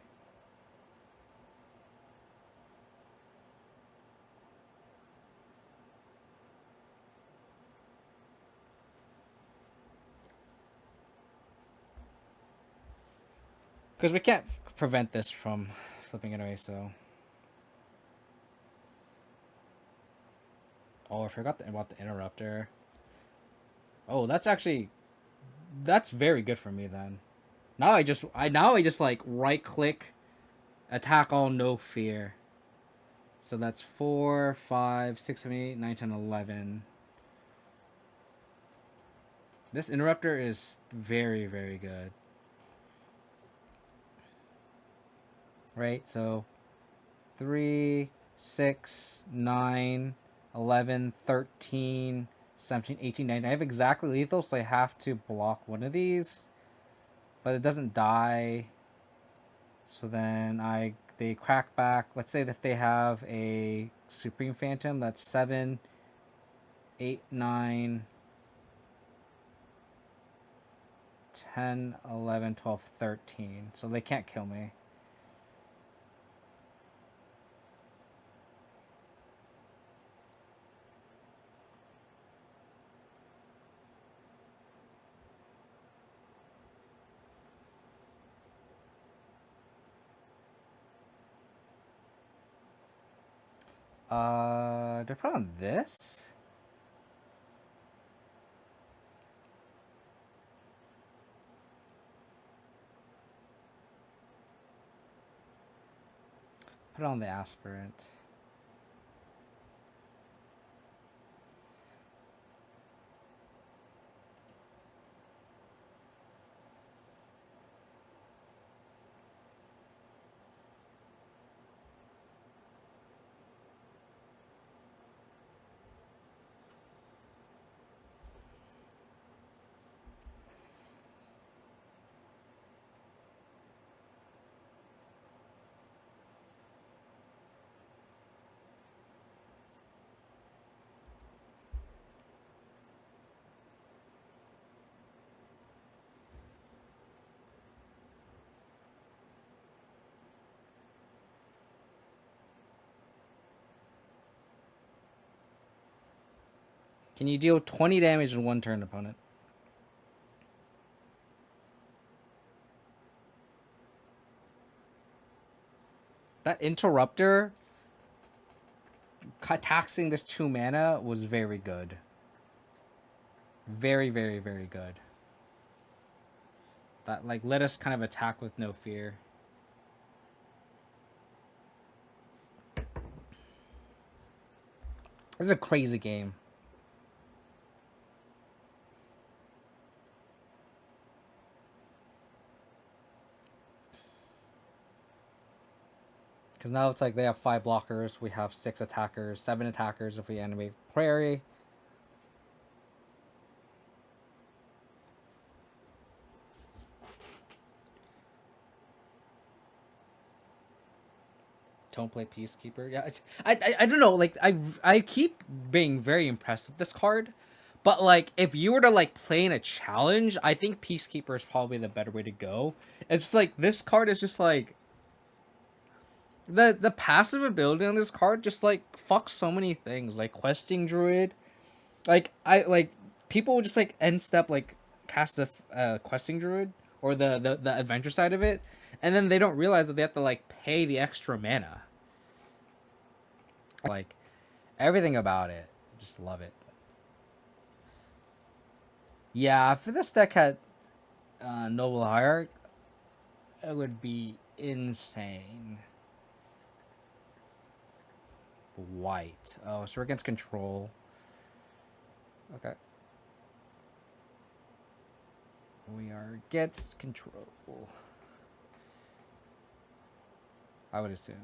Because we can't prevent this from flipping it away, so... Oh, I forgot about the interrupter. Oh, that's actually... That's very good for me, then. Now I just like right-click, attack all, no fear. So that's 4, 5, 6, 7, 8, 9, 10, 11. This interrupter is very, very good. Right, so 3, 6, 9, 11, 13, 17, 18, 19. I have exactly lethal, so I have to block one of these. But it doesn't die. So then they crack back. Let's say that if they have a Supreme Phantom, that's 7, 8, 9, 10, 11, 12, 13. So they can't kill me. They're put on this? Put on the aspirant. Can you deal 20 damage in one turn, opponent? That interrupter taxing this 2 mana was very good. Very, very, very good. That like let us kind of attack with no fear. This is a crazy game. Because now it's like they have 5 blockers, we have 6 attackers, 7 attackers if we animate Prairie. Don't play Peacekeeper. Yeah, I don't know. Like I keep being very impressed with this card, but like if you were to like play in a challenge, I think Peacekeeper is probably the better way to go. It's like this card is just like the passive ability on this card just like fucks so many things. Like questing druid, like people just like end step like cast a questing druid or the adventure side of it, and then they don't realize that they have to like pay the extra mana. Like everything about it, just love it. Yeah, if this deck had Noble Hierarch, it would be insane. White. Oh, so we're against control. Okay. We are against control. I would assume.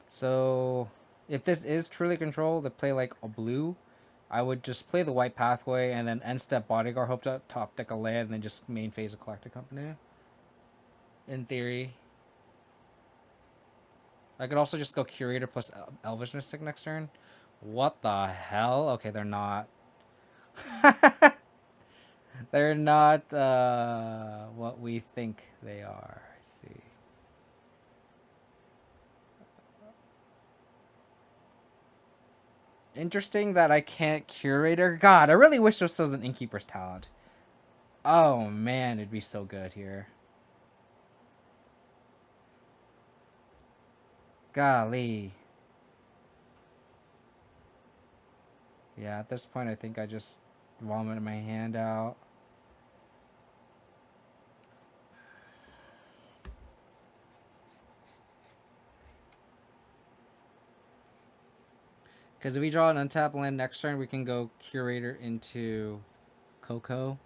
So, if this is truly control to play like a blue, I would just play the white pathway and then end step Bodyguard, hope to top deck a land, and then just main phase a Collector Company. In theory. I could also just go Curator plus Elvish Mystic next turn. What the hell? Okay, they're not. They're not what we think they are. I see. Interesting that I can't Curator. God, I really wish this was an Innkeeper's talent. Oh man, it'd be so good here. Golly. Yeah, at this point I think I just vomited my hand out. Because if we draw an untapped land next turn, we can go Curator into Coco.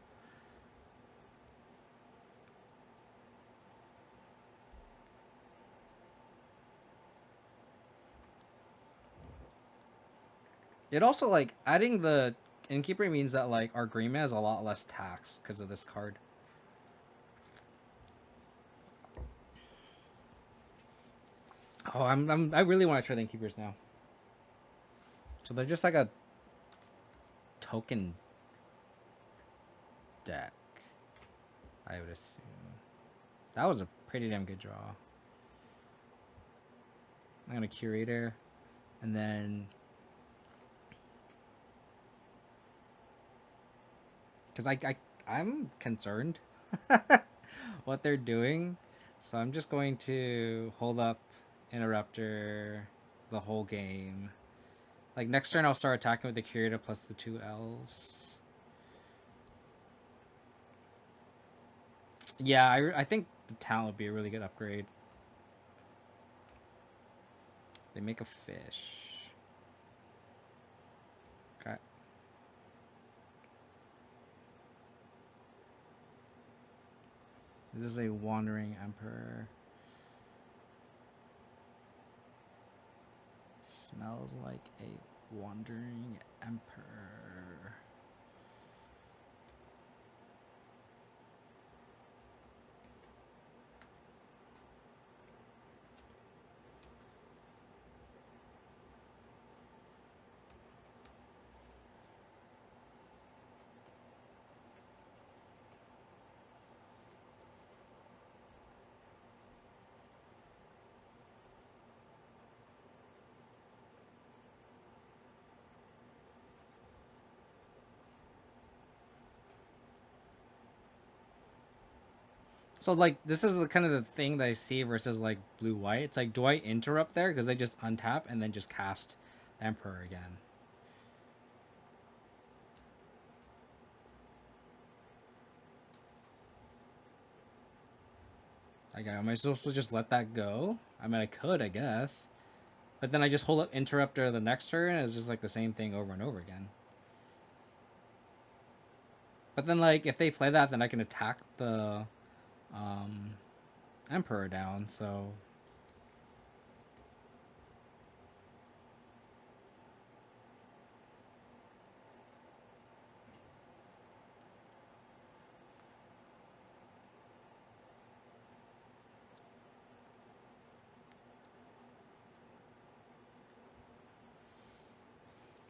It also, like, adding the Innkeeper means that, like, our Green has a lot less tax because of this card. Oh, I really want to try the Innkeepers now. So they're just like a token deck, I would assume. That was a pretty damn good draw. I'm gonna Curator, and then because I'm concerned what they're doing, so I'm just going to hold up Interrupter the whole game. Like next turn, I'll start attacking with the Curator plus the 2 elves. Yeah, I think the talent would be a really good upgrade. They make a fish. Okay. This is a Wandering Emperor. Smells like a Wandering Emperor. So like this is the kind of the thing that I see versus like blue white. It's like, do I interrupt there because I just untap and then just cast Emperor again? Like, am I supposed to just let that go? I mean, I could, I guess. But then I just hold up Interrupter the next turn, and it's just like the same thing over and over again. But then, like, if they play that, then I can attack the Emperor down, so...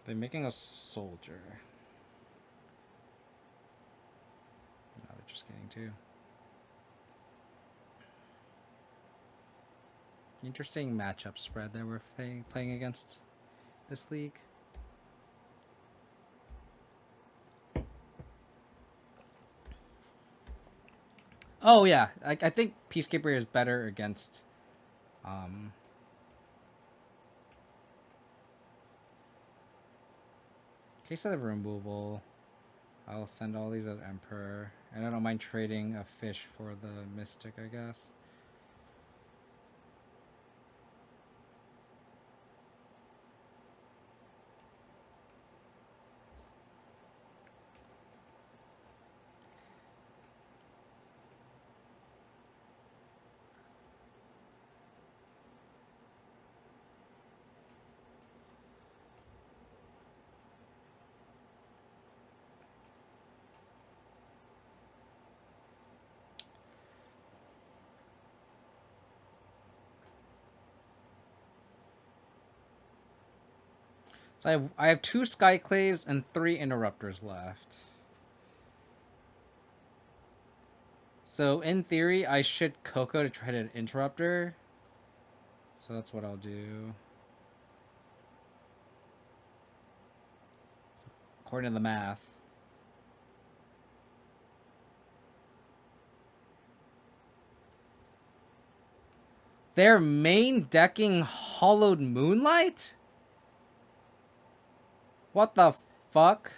They're making a soldier. No, they're just getting two. Interesting matchup spread that we're playing against this league. Oh yeah, I think Peacekeeper is better against in case of the removal, I'll send all these at Emperor. And I don't mind trading a fish for the Mystic, I guess. So I have 2 Skyclaves and 3 Interrupters left. So in theory, I should Coco to try to Interrupter. So that's what I'll do. So according to the math. They're main decking Hollowed Moonlight? What the fuck?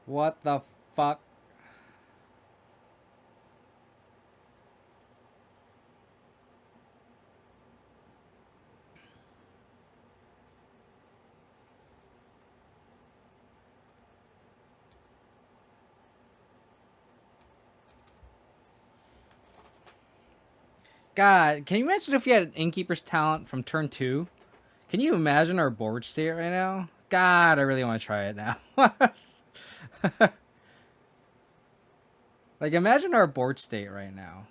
What the fuck? God, can you imagine if we had an Innkeeper's talent from turn 2? Can you imagine our board state right now? God, I really want to try it now. Like, imagine our board state right now.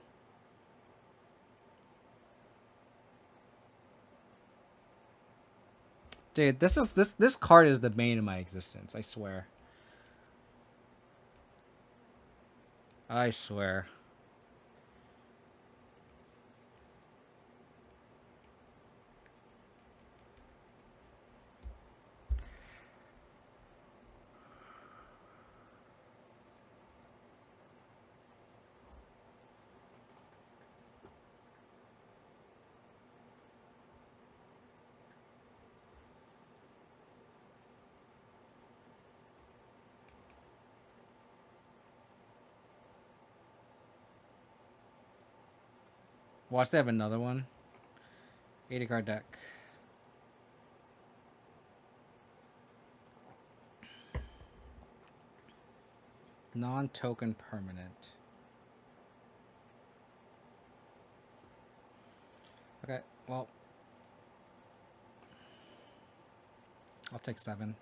Dude, this card is the bane of my existence, I swear. I swear. Watch, they have another one. 80 card deck. Non-token permanent. Okay, well. I'll take 7.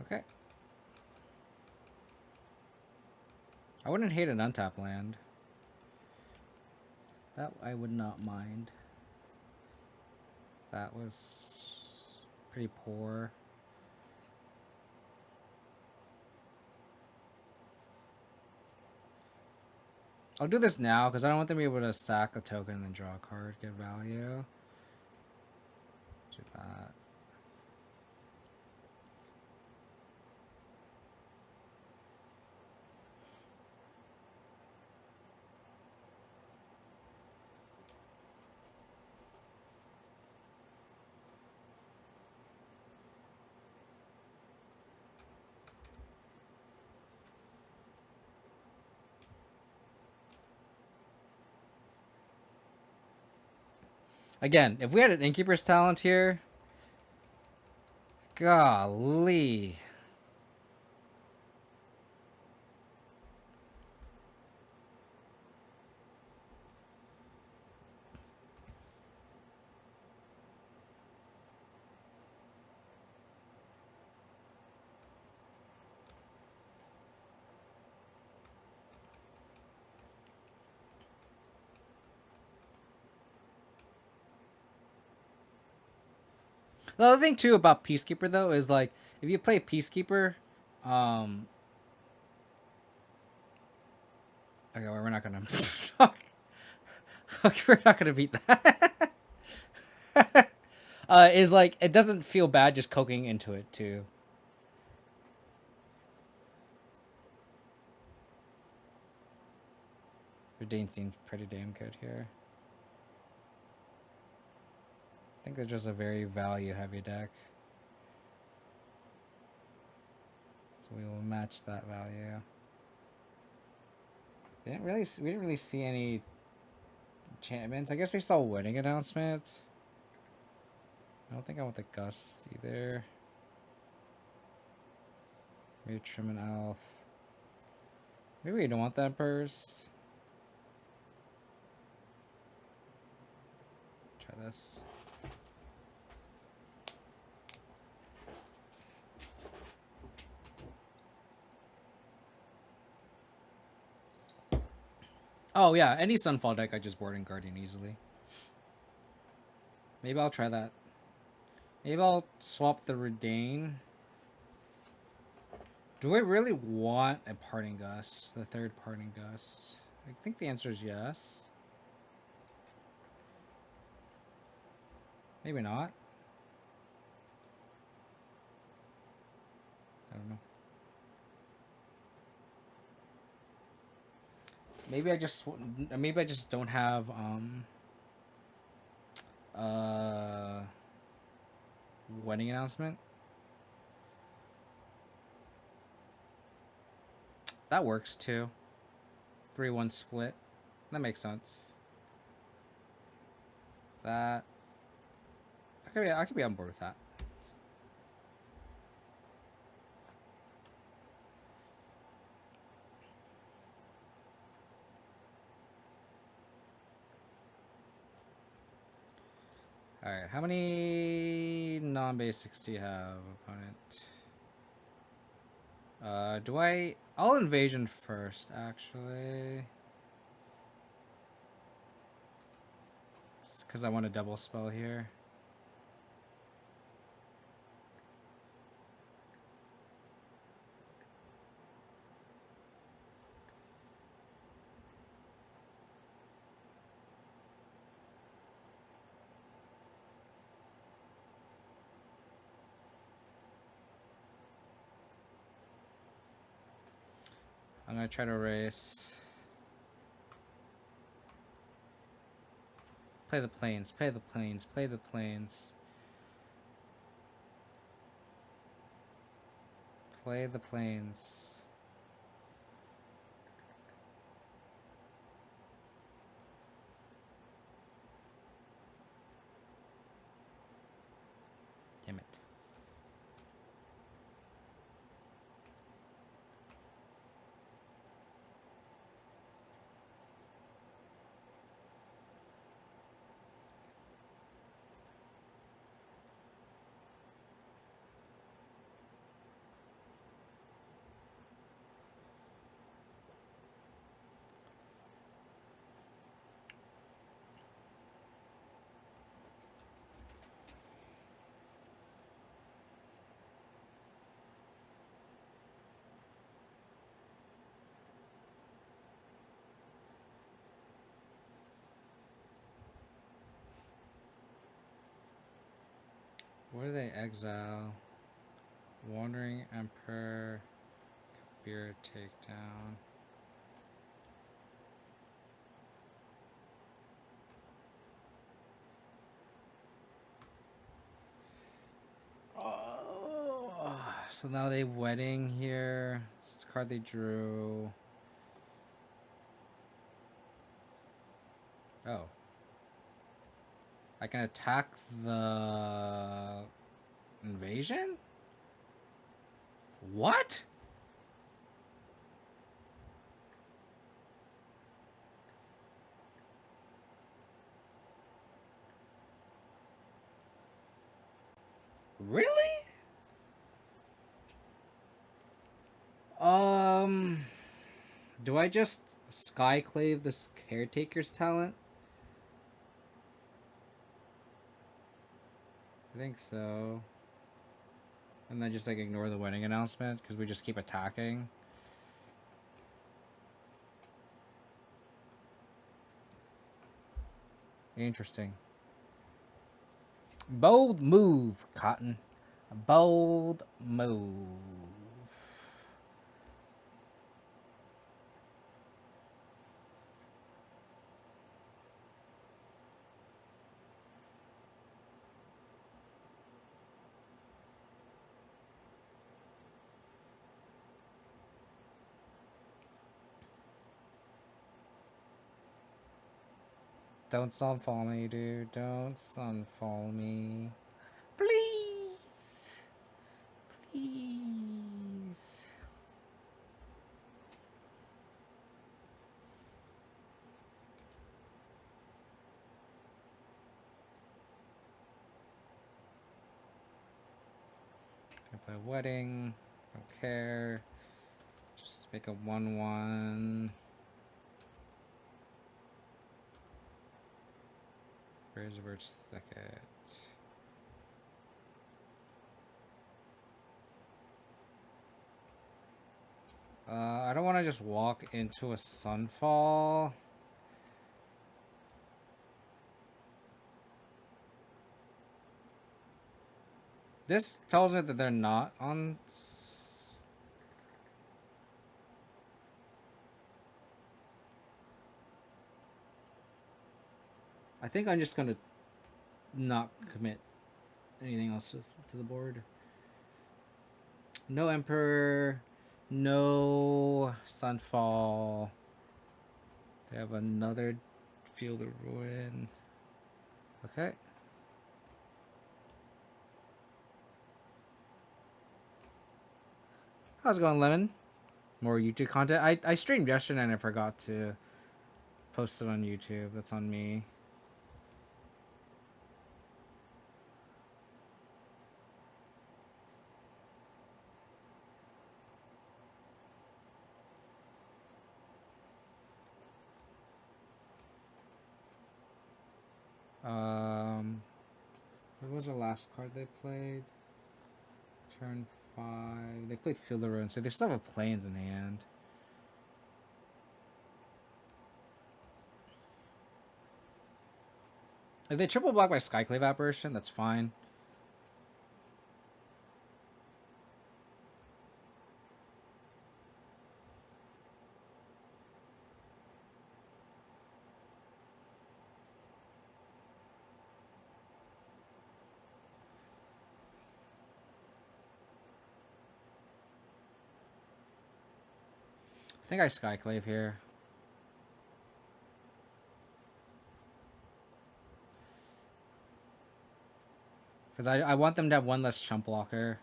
Okay. I wouldn't hate an untap land. That I would not mind. That was pretty poor. I'll do this now because I don't want them to be able to sack a token and then draw a card, get value. Do that. Again, if we had an Innkeeper's Talent here, golly. The other thing too about Peacekeeper though is like if you play Peacekeeper, okay, well, we're not gonna okay, we're not gonna beat that. Is like it doesn't feel bad just coking into it too. Verdane seems pretty damn good here. I think they're just a very value heavy deck. So we will match that value. We didn't really see any enchantments. I guess we saw a wedding announcement. I don't think I want the Gust either. Maybe Trim and Elf. Maybe we don't want that burst. Try this. Oh yeah, any Sunfall deck I just board in Guardian easily. Maybe I'll try that. Maybe I'll swap the Redane. Do I really want a Parting Gust? The third Parting Gust? I think the answer is yes. Maybe not. I don't know. Maybe I just don't have wedding announcement. That works too. 3-1 split. That makes sense. That I could be on board with that. Alright, how many non-basics do you have, opponent? I'll invasion first, actually. Because I want a double spell here. I'm gonna try to erase. Play the planes, play the planes, play the planes. Play the planes. Damn it. What do they exile? Wandering Emperor, Beer takedown. Oh, so now they wedding here. This is the card they drew. Oh. I can attack the invasion? What? Really? Do I just skyclave this caretaker's talent? I think so. And then just like ignore the wedding announcement because we just keep attacking. Interesting. Bold move, Cotton. A bold move. Don't sunfall me, dude. Don't sunfall me. Please. Please. Gonna play wedding. Don't care. Just make a 1/1. Razorbird's Thicket. I don't want to just walk into a Sunfall. This tells me that they're not on. I think I'm just gonna not commit anything else to the board. No Emperor, no Sunfall. They have another Field of Ruin. Okay. How's it going, Lemon? More YouTube content. I streamed yesterday and I forgot to post it on YouTube. That's on me. What was the last card they played? Turn 5. They played Field of Ruin, so they still have planes in hand. If they triple block my Skyclave Apparition, that's fine. I think I Skyclave here. Because I want them to have one less chump blocker.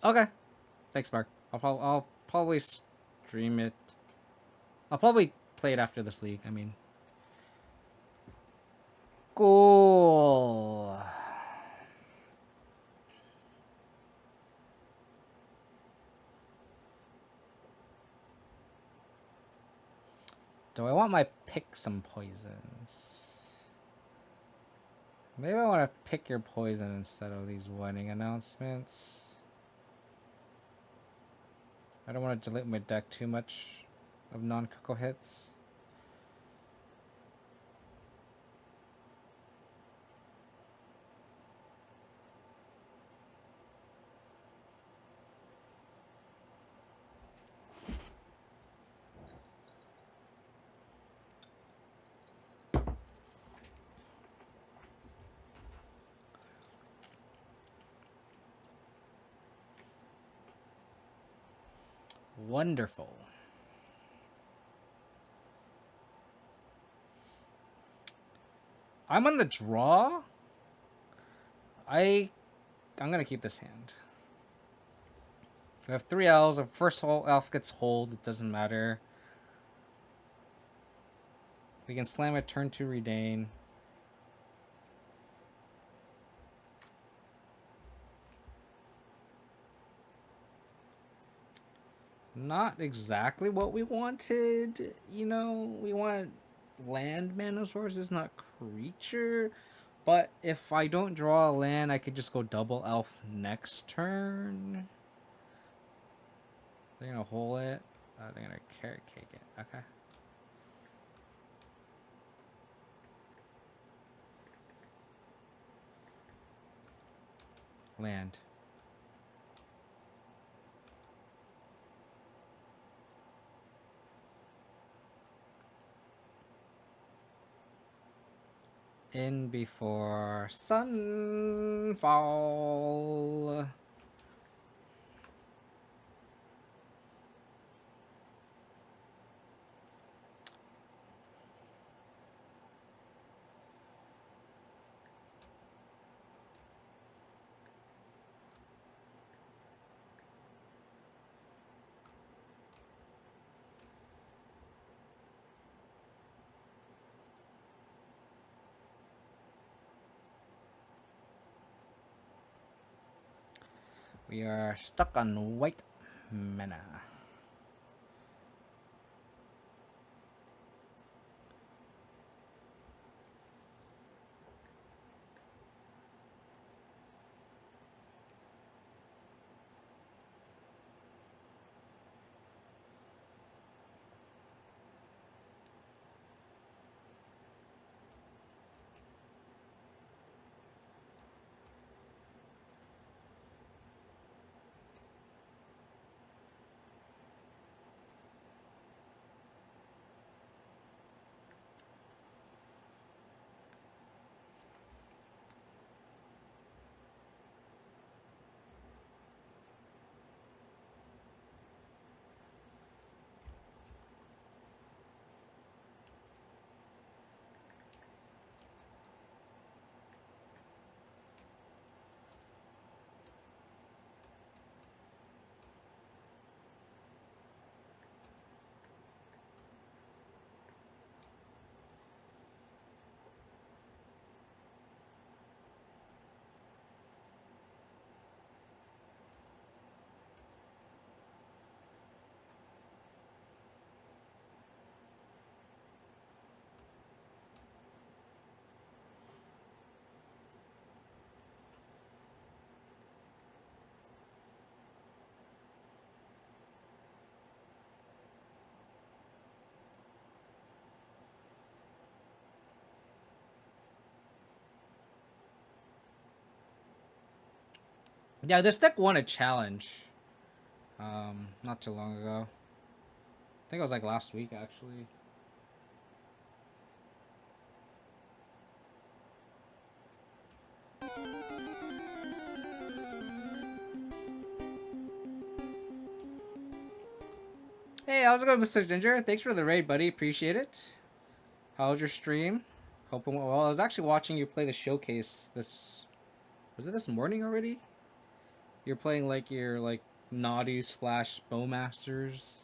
Okay. Thanks, Mark. I'll probably stream it. I'll probably play it after this league, I mean. Cool. Do I want my pick some poisons? Maybe I want to pick your poison instead of these wedding announcements. I don't want to delete my deck too much of non-Coco hits. Wonderful. I'm on the draw. I'm gonna keep this hand. We have 3 elves. If first elf gets hold, it doesn't matter. We can slam it turn 2 Redain. Not exactly what we wanted. You know, we want land mana sources, not creature. But if I don't draw a land, I could just go double elf next turn. They're gonna hole it. They're gonna carrot cake it. Okay. Land. In before sunfall. We are stuck on white mana. Yeah, this deck won a challenge. Not too long ago. I think it was like last week actually. Hey, how's it going, Mr. Ginger? Thanks for the raid, buddy. Appreciate it. How was your stream? Hope it went well. I was actually watching you play the showcase this... Was it this morning already? You're playing like your like naughty splash bowmasters.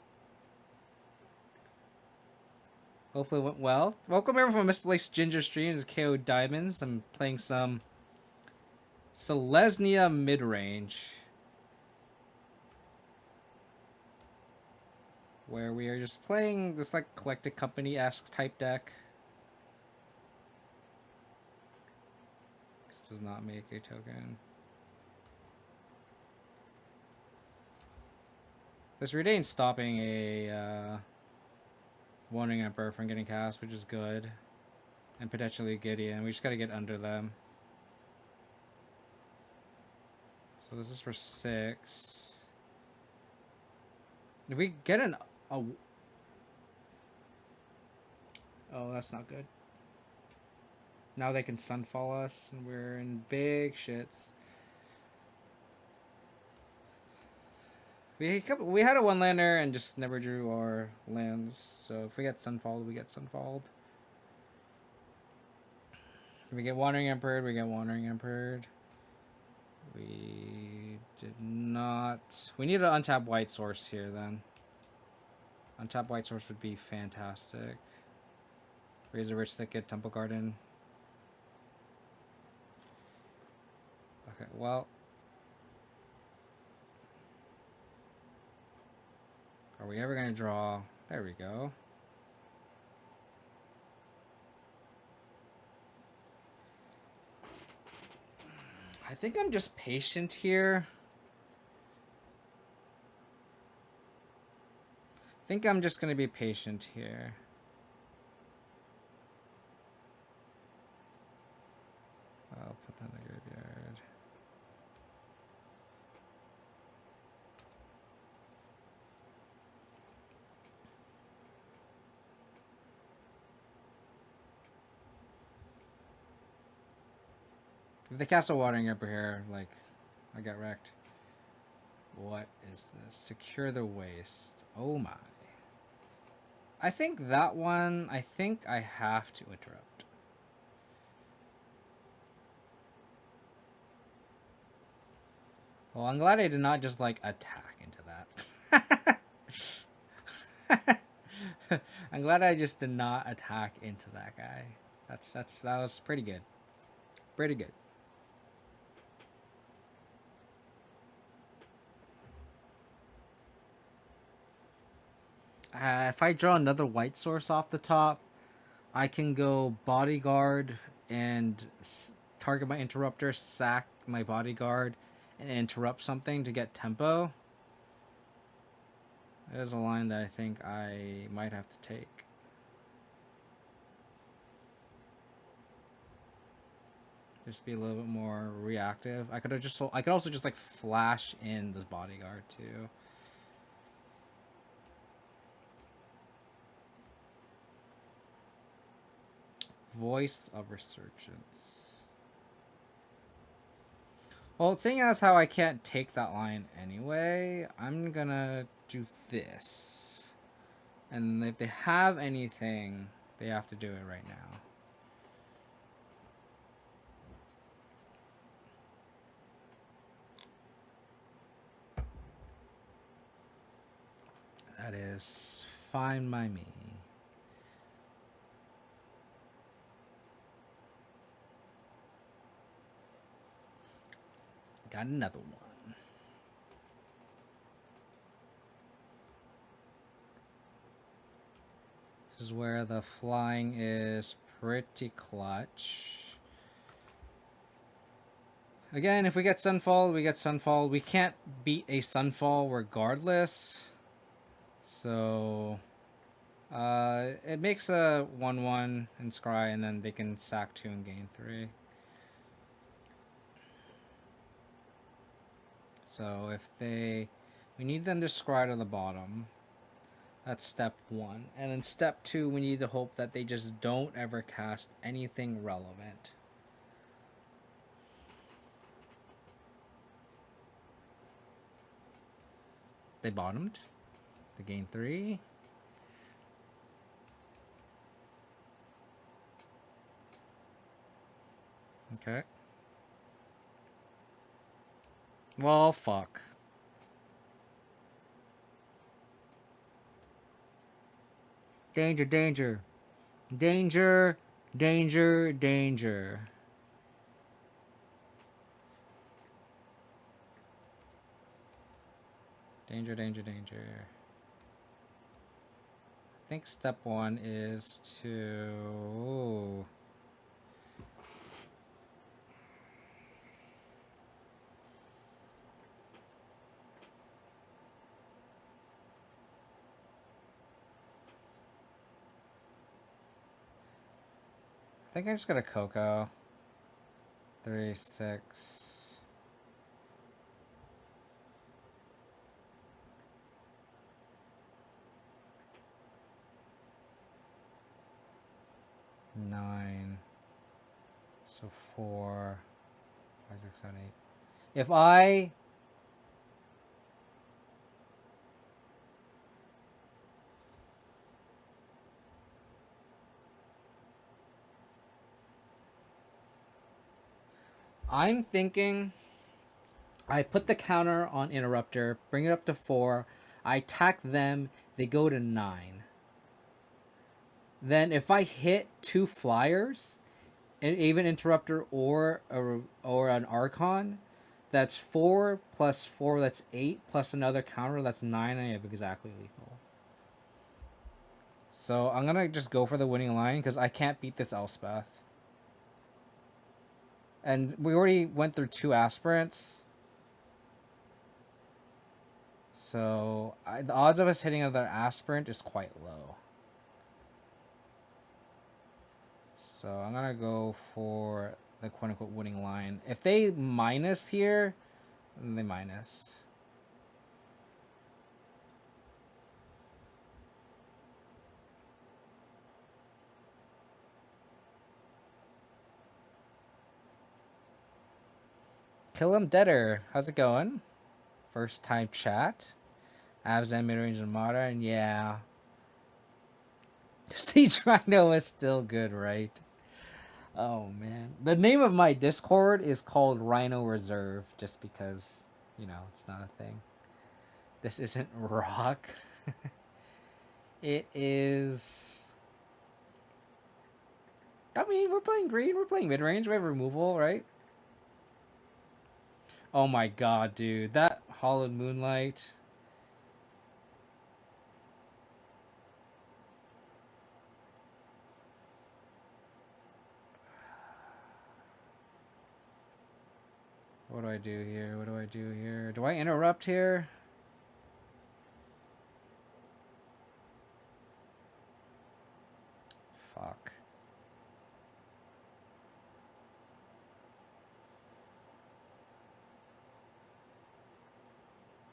Hopefully it went well. Welcome everyone from Misplaced Ginger Streams. It's KO Diamonds. I'm playing some Selesnya Midrange, where we are just playing this like Collected Company-esque type deck. does not make a token. This read ain't stopping a Wandering Emperor from getting cast, which is good. And potentially Gideon. We just gotta get under them. So this is for 6. If we get an... Oh, that's not good. Now they can Sunfall us, and we're in big shits. We had a 1-lander and just never drew our lands, so if we get Sunfalled, we get Sunfalled. If we get Wandering Emperor, we get Wandering Emperor. We did not... We need an untap white source here, then. Untap white source would be fantastic. Razor Rich Thicket, Temple Garden. Okay, well... Are we ever gonna draw? There we go. I think I'm just patient here. I think I'm just gonna be patient here. I'll put that in the graveyard. If they cast a Wandering Emperor here, like, I got wrecked. What is this? Secure the Waste. Oh my. I think that one, I think I have to interrupt. Well, I'm glad I did not just, like, attack into that. I'm glad I just did not attack into that guy. That was pretty good. Pretty good. If I draw another white source off the top, I can go Bodyguard and target my interrupter, sack my Bodyguard, and interrupt something to get tempo. That is a line that I think I might have to take. Just be a little bit more reactive. I could also just like flash in the Bodyguard too. Voice of Resurgence. Well, seeing as how I can't take that line anyway, I'm gonna do this. And if they have anything, they have to do it right now. That is fine by me. Got another one. This is where the flying is pretty clutch. Again, if we get Sunfall, we get Sunfall. We can't beat a Sunfall regardless. So it makes a 1/1 in Scry, and then they can sack 2 and gain 3. So if we need them to scry to the bottom. That's step 1. And then step 2, we need to hope that they just don't ever cast anything relevant. They bottomed. They gained 3. Okay. Well, fuck. Danger, danger. Danger, danger, danger. Danger, danger, danger. I think step 1 is to... I think I just got a Coco. 3, 6. Nine. So 4, 5, 6, 7, 8. If I'm thinking I put the counter on Interrupter, bring it up to 4, I attack them, they go to 9. Then if I hit 2 flyers, and even Interrupter or an Archon, that's 4 plus 4, that's 8, plus another counter, that's 9, and I have exactly lethal. So I'm gonna just go for the winning line because I can't beat this Elspeth. And we already went through 2 aspirants. So the odds of us hitting another aspirant is quite low. So I'm gonna go for the quote-unquote winning line. If they minus here, then they minus. Kill him deader. How's it going? First time chat. Abs and midrange and modern. Yeah. Siege Rhino is still good, right? Oh man. The name of my Discord is called Rhino Reserve, just because, it's not a thing. This isn't rock. It is. I mean, we're playing green, we're playing mid range, we have removal, right? Oh my god, dude. That Hollowed Moonlight. What do I do here? What do I do here? Do I interrupt here? Fuck.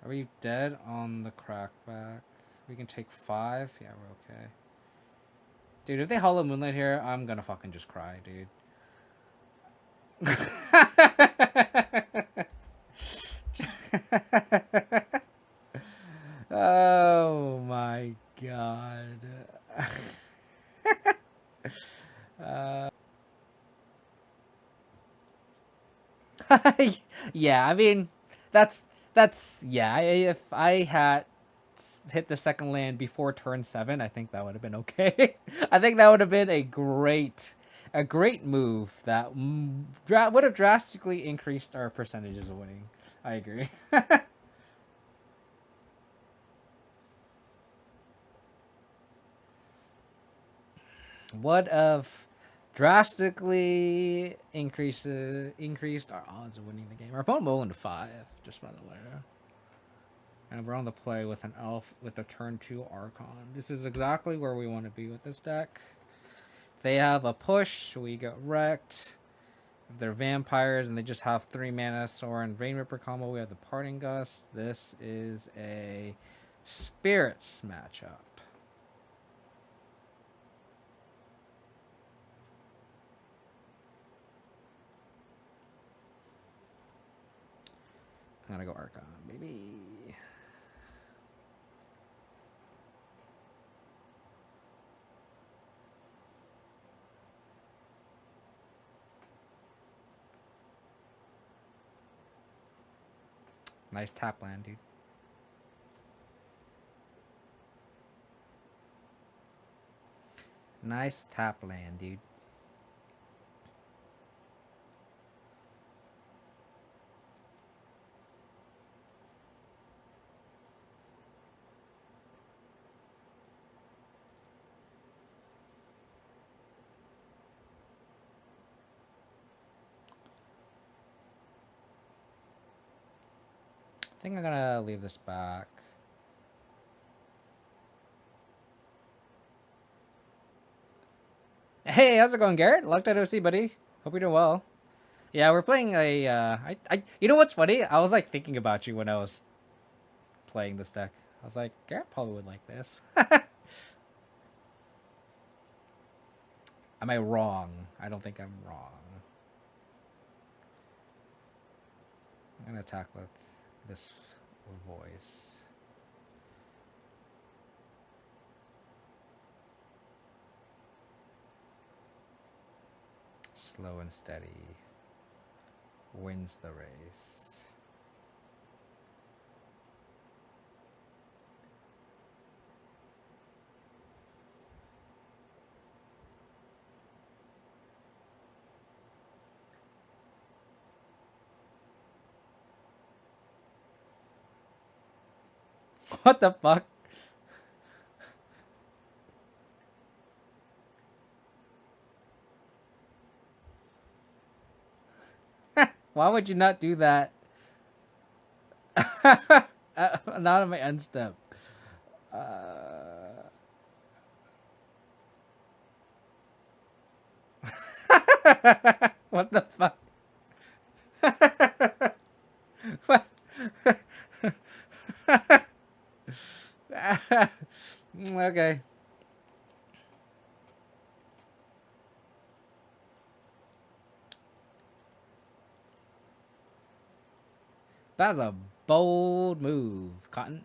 Are we dead on the crackback? We can take 5? Yeah, we're okay. Dude, if they Hollow Moonlight here, I'm gonna fucking just cry, dude. Oh my god. Yeah, I mean, that's yeah. If I had hit the second land before turn 7, I think that would have been okay. I think that would have been a great move that would have drastically increased our percentages of winning. I agree. Would have drastically increased our odds of winning the game. Our opponent rolling to 5, just by the way. And we're on the play with an elf with a turn 2 Archon. This is exactly where we want to be with this deck. If they have a push, we get wrecked. If they're vampires and they just have 3 mana Sorin Vein Ripper combo, we have the Parting Gust. This is a Spirits matchup. I'm gonna go Archon, baby. Nice tap land, dude. Nice tap land, dude. I think I'm gonna leave this back. Hey, how's it going, Garrett? Long time no see, buddy. Hope you're doing well. Yeah, we're playing a. You know what's funny? I was like thinking about you when I was playing this deck. I was like, Garrett probably would like this. Am I wrong? I don't think I'm wrong. I'm gonna attack with this voice. Slow and steady wins the race. What the fuck? Why would you not do that? Not on my end step. What the fuck? What? Okay. That's a bold move, Cotton.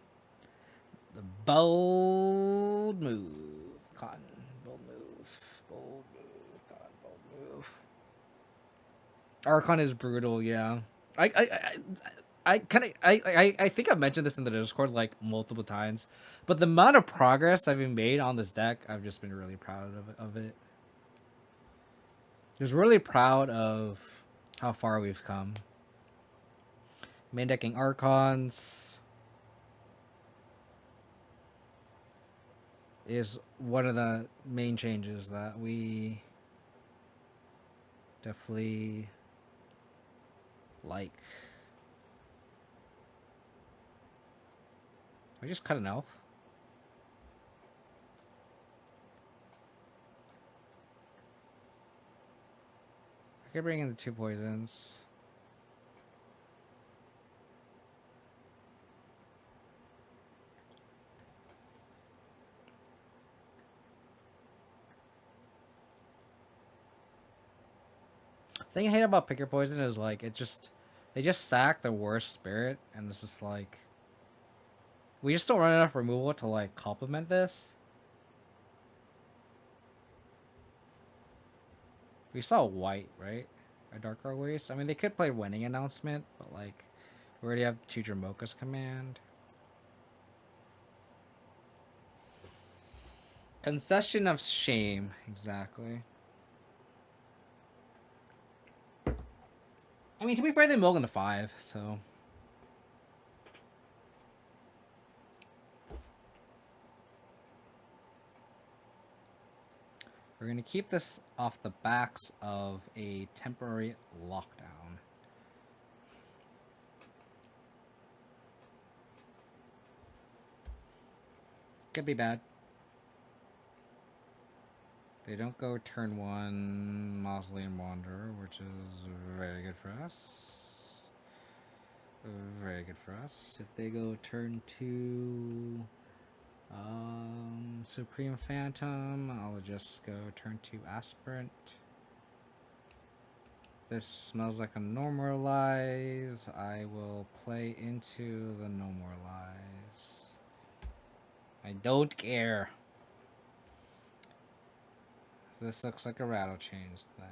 The bold move, Cotton. Bold move. Bold move, Cotton. Bold move. Archon is brutal, yeah. I kind of I think I've mentioned this in the Discord like multiple times, but the amount of progress I've been made on this deck, I've just been really proud of it. Just really proud of how far we've come. Main decking Archons is one of the main changes that we definitely like. I just cut an elf. I could bring in the 2 poisons. The thing I hate about Picker Poison is like they just sack the worst spirit, and it's just like we just don't run enough removal to like complement this. We saw white, right? A Dark Waste. I mean, they could play Winning Announcement, but like we already have 2 Dramoka's Command. Concession of shame, exactly. I mean, to be fair, they milled into 5, so. We're going to keep this off the backs of a temporary lockdown. Could be bad. They don't go turn 1 Mausoleum Wanderer, which is very good for us. Very good for us. If they go turn 2 Supreme Phantom, I'll just go turn 2 Aspirant. This smells like a Normalize. I will play into the Normalize. I don't care. This looks like a Rattle Chains then.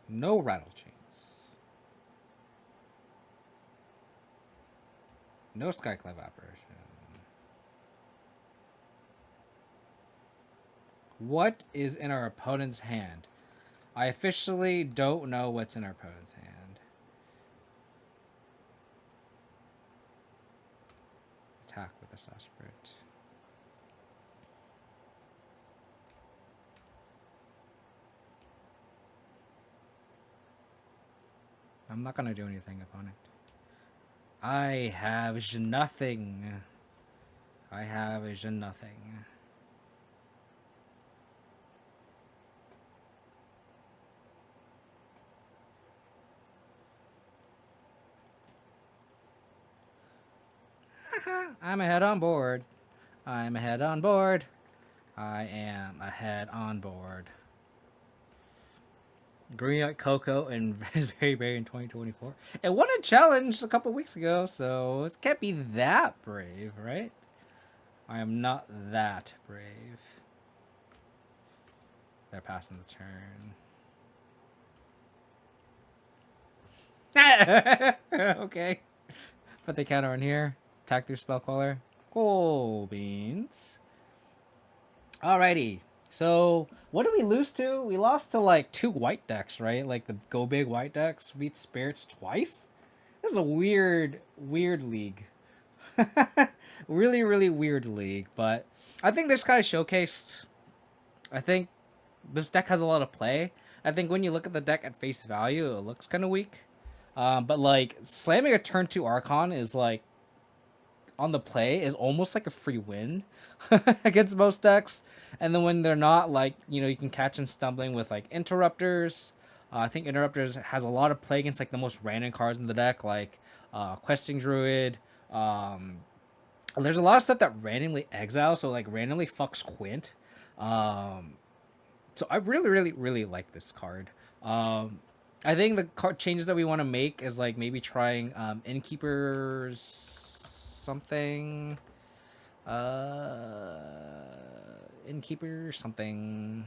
No Rattle Chains. No Skyclave Apparition. What is in our opponent's hand? I officially don't know what's in our opponent's hand. Attack with this Aspirant. I'm not gonna do anything, opponent. I have nothing. I have nothing. I'm ahead on board. I'm ahead on board. I am ahead on board. Green Light Coco and Raspberry Berry in 2024. It won a challenge a couple weeks ago, so it can't be that brave, right? I am not that brave. They're passing the turn. Okay. Put the counter on here. Attack through spell caller. Cool beans. Alrighty. So what did we lose to? We lost to like 2 white decks, right? Like the Go Big white decks beat Spirits twice. This is a weird league. Really weird league. But I think this kind of showcased. I think this deck has a lot of play. I think when you look at the deck at face value, it looks kind of weak. But like slamming a turn 2 Archon is like on the play is almost like a free win against most decks. And then when they're not, like, you know, you can catch and stumbling with like Interrupters. I think Interrupters has a lot of play against like the most random cards in the deck, like Questing Druid. There's a lot of stuff that randomly exiles, so like randomly fucks Quint. So I really like this card. I think the card changes that we want to make is like maybe trying Innkeepers something, Innkeeper something,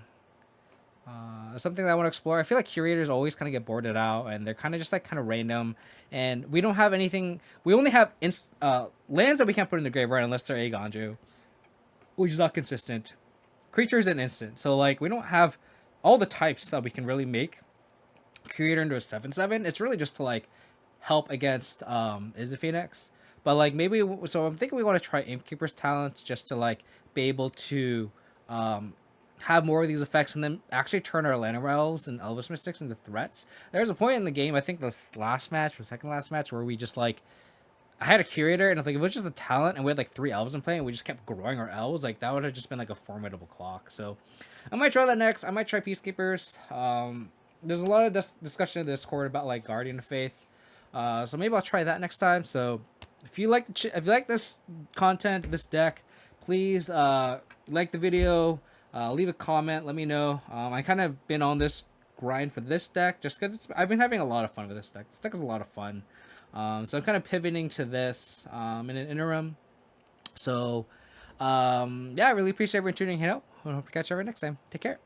something that I want to explore. I feel like curators always kind of get boarded out, and they're kind of just like kind of random, and we don't have anything. We only have lands that we can't put in the graveyard unless they're Aegonju, which is not consistent. Creatures and instant, so like we don't have all the types that we can really make Curator into a 7/7. It's really just to like help against is the Phoenix. But like maybe, so I'm thinking we want to try Innkeeper's talents just to like be able to have more of these effects and then actually turn our Llanowar Elves and Elvish Mystics into threats. There's a point in the game, I think this last match or second last match, where we just like, I had a Curator and if like it was just a talent and we had like 3 Elves in play and we just kept growing our Elves, like that would have just been like a formidable clock. So I might try that next. I might try Peacekeepers. There's a lot of discussion in Discord about like Guardian of Faith. So maybe I'll try that next time. So if you like if you like this content, this deck, please like the video, leave a comment, let me know. I kind of been on this grind for this deck just because I've been having a lot of fun with this deck. This deck is a lot of fun. So I'm kind of pivoting to this in an interim. So yeah, I really appreciate everyone tuning in. I hope to catch you everyone next time. Take care.